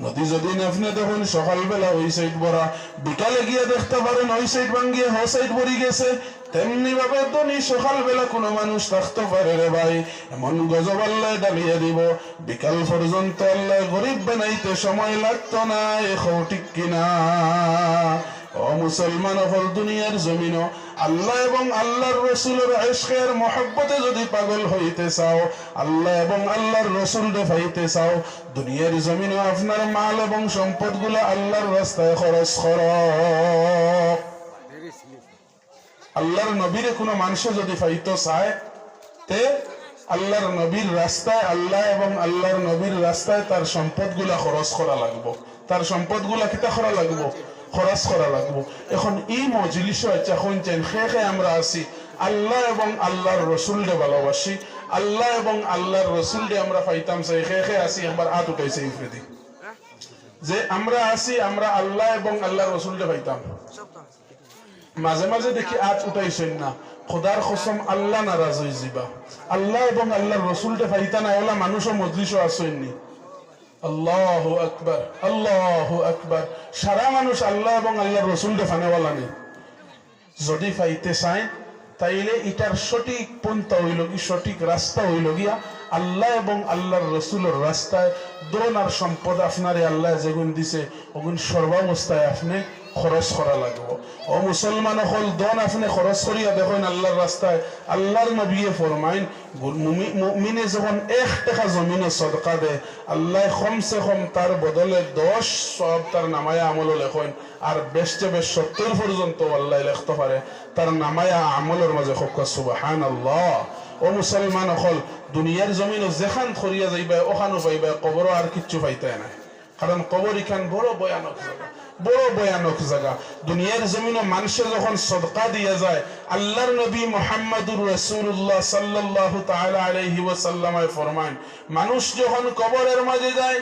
নদী যদি আপনি দেখুন সকালবেলা ওই সাইড ভরা বিকালে গিয়ে দেখতে পারেন ওই সাইড ভাঙ্গিয়ে হ সাইড ভরি গেছে তেমনি ভাবে ধনী সকালবেলা কোনো মানুষ থাকতে পারে রে ভাই এমন গজব আল্লাহ ডালিয়ে দিব বিকাল পর্যন্ত আল্লাহ গরিব বানাইতে সময় লাগতো না এখো ঠিক কিনা ও মুসলমান হল দুনিয়ার জমিন আল্লাহ এবং আল্লাহর রসুলের ইশকের মহব্বতে যদি পাগল হইতে চাও আল্লাহ এবং আল্লাহর রসুলকে পাইতে চাও দুনিয়ার জমিনে আপনার মাল এবং সম্পদগুলো আল্লাহর রাস্তায় খরচ করো আল্লাহর নবীরে কোনো মানুষ যদি পাইতে চায় তে আল্লাহর নবীর রাস্তায় আল্লাহ এবং আল্লাহর নবীর রাস্তায় তার সম্পদগুলা খরচ করা লাগবো তার সম্পদগুলা কিতা করা লাগবো খরচ করা লাগবো এখন এই মজলিসে এখন খেয়ে আমরা আছি আল্লাহ এবং আল্লাহর রসুলকে ভালোবাসি আল্লাহ এবং আল্লাহর রসুলকে আমরা পাইতাম চাই খেয়ে আসি একবার হাত উঠাইছে ইফরেদি যে আমরা আছি আমরা আল্লাহ এবং আল্লাহর রসুলকে পাইতাম মাঝে মাঝে দেখি হাত উঠাইছেন না খোদার কসম আল্লাহ নারাজ হয়ে যাবা আল্লাহ এবং আল্লাহর রসুলকে পাইতা না ওলা মানুষও মজলিসও আসেননি আল্লাহু আকবার আল্লাহু আকবার সারা মানুষ আল্লাহ এবং আল্লাহর রসুলকে ফানেওয়ালা নেই যদি পাইতে চায় তাইলে এটার সঠিক পন্থা হইল কি সঠিক রাস্তা হইল গিয়া আল্লাহ এবং আল্লাহর রসুলের রাস্তায় দোন আর সম্পদ আপনারে আল্লাহ যেগুন দিছে ওগুন সর্বাবস্থায় আপনি খরচ করা লাগবো ও মুসলমান হল দন আপনি খরচ করিয়া দেখেন আল্লাহর রাস্তায় আল্লাহর নবীয়ে ফরমাইন মুমিনে যখন 1 টাকা জমিনে সদকা দেয় আল্লাহ কমসে কম তার বদলে 10 সব তার নামায়া আমল লেখেন আর বেশতে বেশ 70 পর্যন্ত আল্লাহ লিখতে পারে তার নামায়া আমলের মাঝে খুব সুবহানাল্লাহ ও মুসলমান হল দুনিয়ার জমিনে যেখান খরিয়া যাইবা ওখানো পাইবা কবর আর কিচ্ছু পাইতে না কারণ কবর ইখান বড় ভয়ানক জায়গা বড় ভয়ানক জায়গা। দুনিয়ার জমিনে মানুষে যখন সদকা দিয়া যায়, আল্লাহর নবী মুহাম্মদুর রাসূলুল্লাহ সাল্লাল্লাহু তাআলা আলাইহি ওয়াসাল্লাম ফরমান, মানুষ যখন কবরের মাঝে যায়,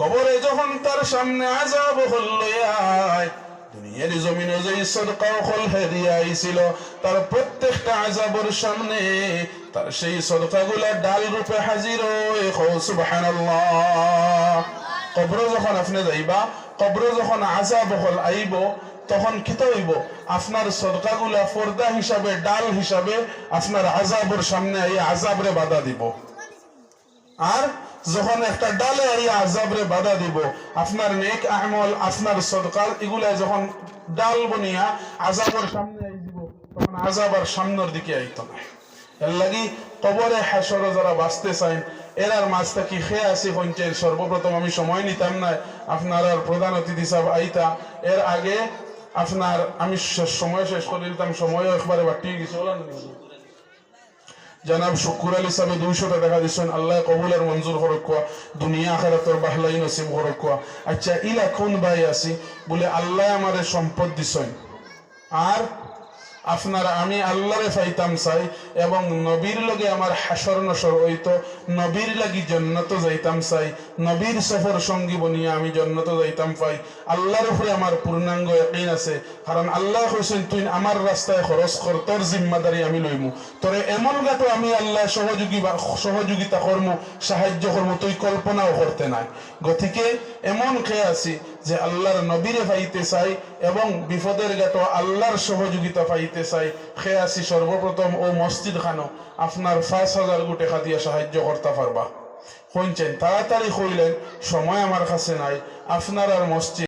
কবরে যখন তার সামনে আযাব হল লইয়ায়, দুনিয়ার জমিনে যে সদকা হল হেরিয়া আইছিল, তার প্রত্যেকটা আযাবের সামনে তার সেই সদকাগুলা ডাল রূপে হাজির হয়। সুবহানাল্লাহ। কবরে যখন আপনি যাইবা, কবরে যখন আযাব হল আইব, তখন কি হইব? আপনার সদকাগুলা পর্দা হিসাবে, ডাল হিসাবে আপনার আযাবের সামনে এই আযাবরে বাধা দিব। আর যখন একটা ডালে এই আযাবরে বাধা দিব, আপনার নেক আমল, আপনার সদকা এগুলা যখন ডাল বনিয়া আযাবের সামনে আই দিব, তখন আযাব আর সামনের দিকে আইতো না। এর লাগি কবরে হাসরে যারা বাঁচতে চান, এরার মাঝটা কি খেয়ে আসি পঞ্চের। সর্বপ্রথম আমি সময় নিতাম না, আপনার আর প্রধান অতিথি সাহেব আইতা, এর আগে আপনার আমি সময় শেষ করে দিতাম, সময়ও একবারে বাটি গেছে। জনাব শুকুর আলী সাহেব 200 টাকা দিচ্ছেন, আল্লাহ কবুলের মঞ্জুর করক, দুনিয়া আখিরাতের বাহলাই নসিব করক। আচ্ছা, ইলা কোন ভাই আছি বলে আল্লাহ আমারে সম্পদ দিছেন, আর আপনারা আমি আল্লাহরে পাইতাম চাই এবং নবীর লগে আমার হাসর নসর হইতো, নবীর লাগি জান্নাত যাইতাম চাই, নবীর সফর সঙ্গী বনিয়া আমি জান্নাত যাইতাম পাই। আল্লাহর উপরে আমার পূর্ণাঙ্গ ইয়াকিন আছে, কারণ আল্লাহ কইছেন তুই আমার রাস্তায় খরচ কর, তোর জিম্মাদারি আমি লইমু, তোরে এমন গাতো আমি আল্লাহ সহযোগিতা করমু, সাহায্য করমু, তুই কল্পনাও করতে নাই। গতিকে এমন খেয়ে আছি যে আল্লাহর নবীরে পাইতে চাই এবং বিপদের গাতো আল্লাহর সহযোগিতা পাইতে চাই। খেয়ে আছি সর্বপ্রথম ও মসজিদ খানো আপনার 5,000 টাকা দিয়ে সাহায্য করতে পারবা। শুনছেন, তাড়াতাড়ি কইলেন, সময় আমার কাছে নাই। আপনার আর মসজিদ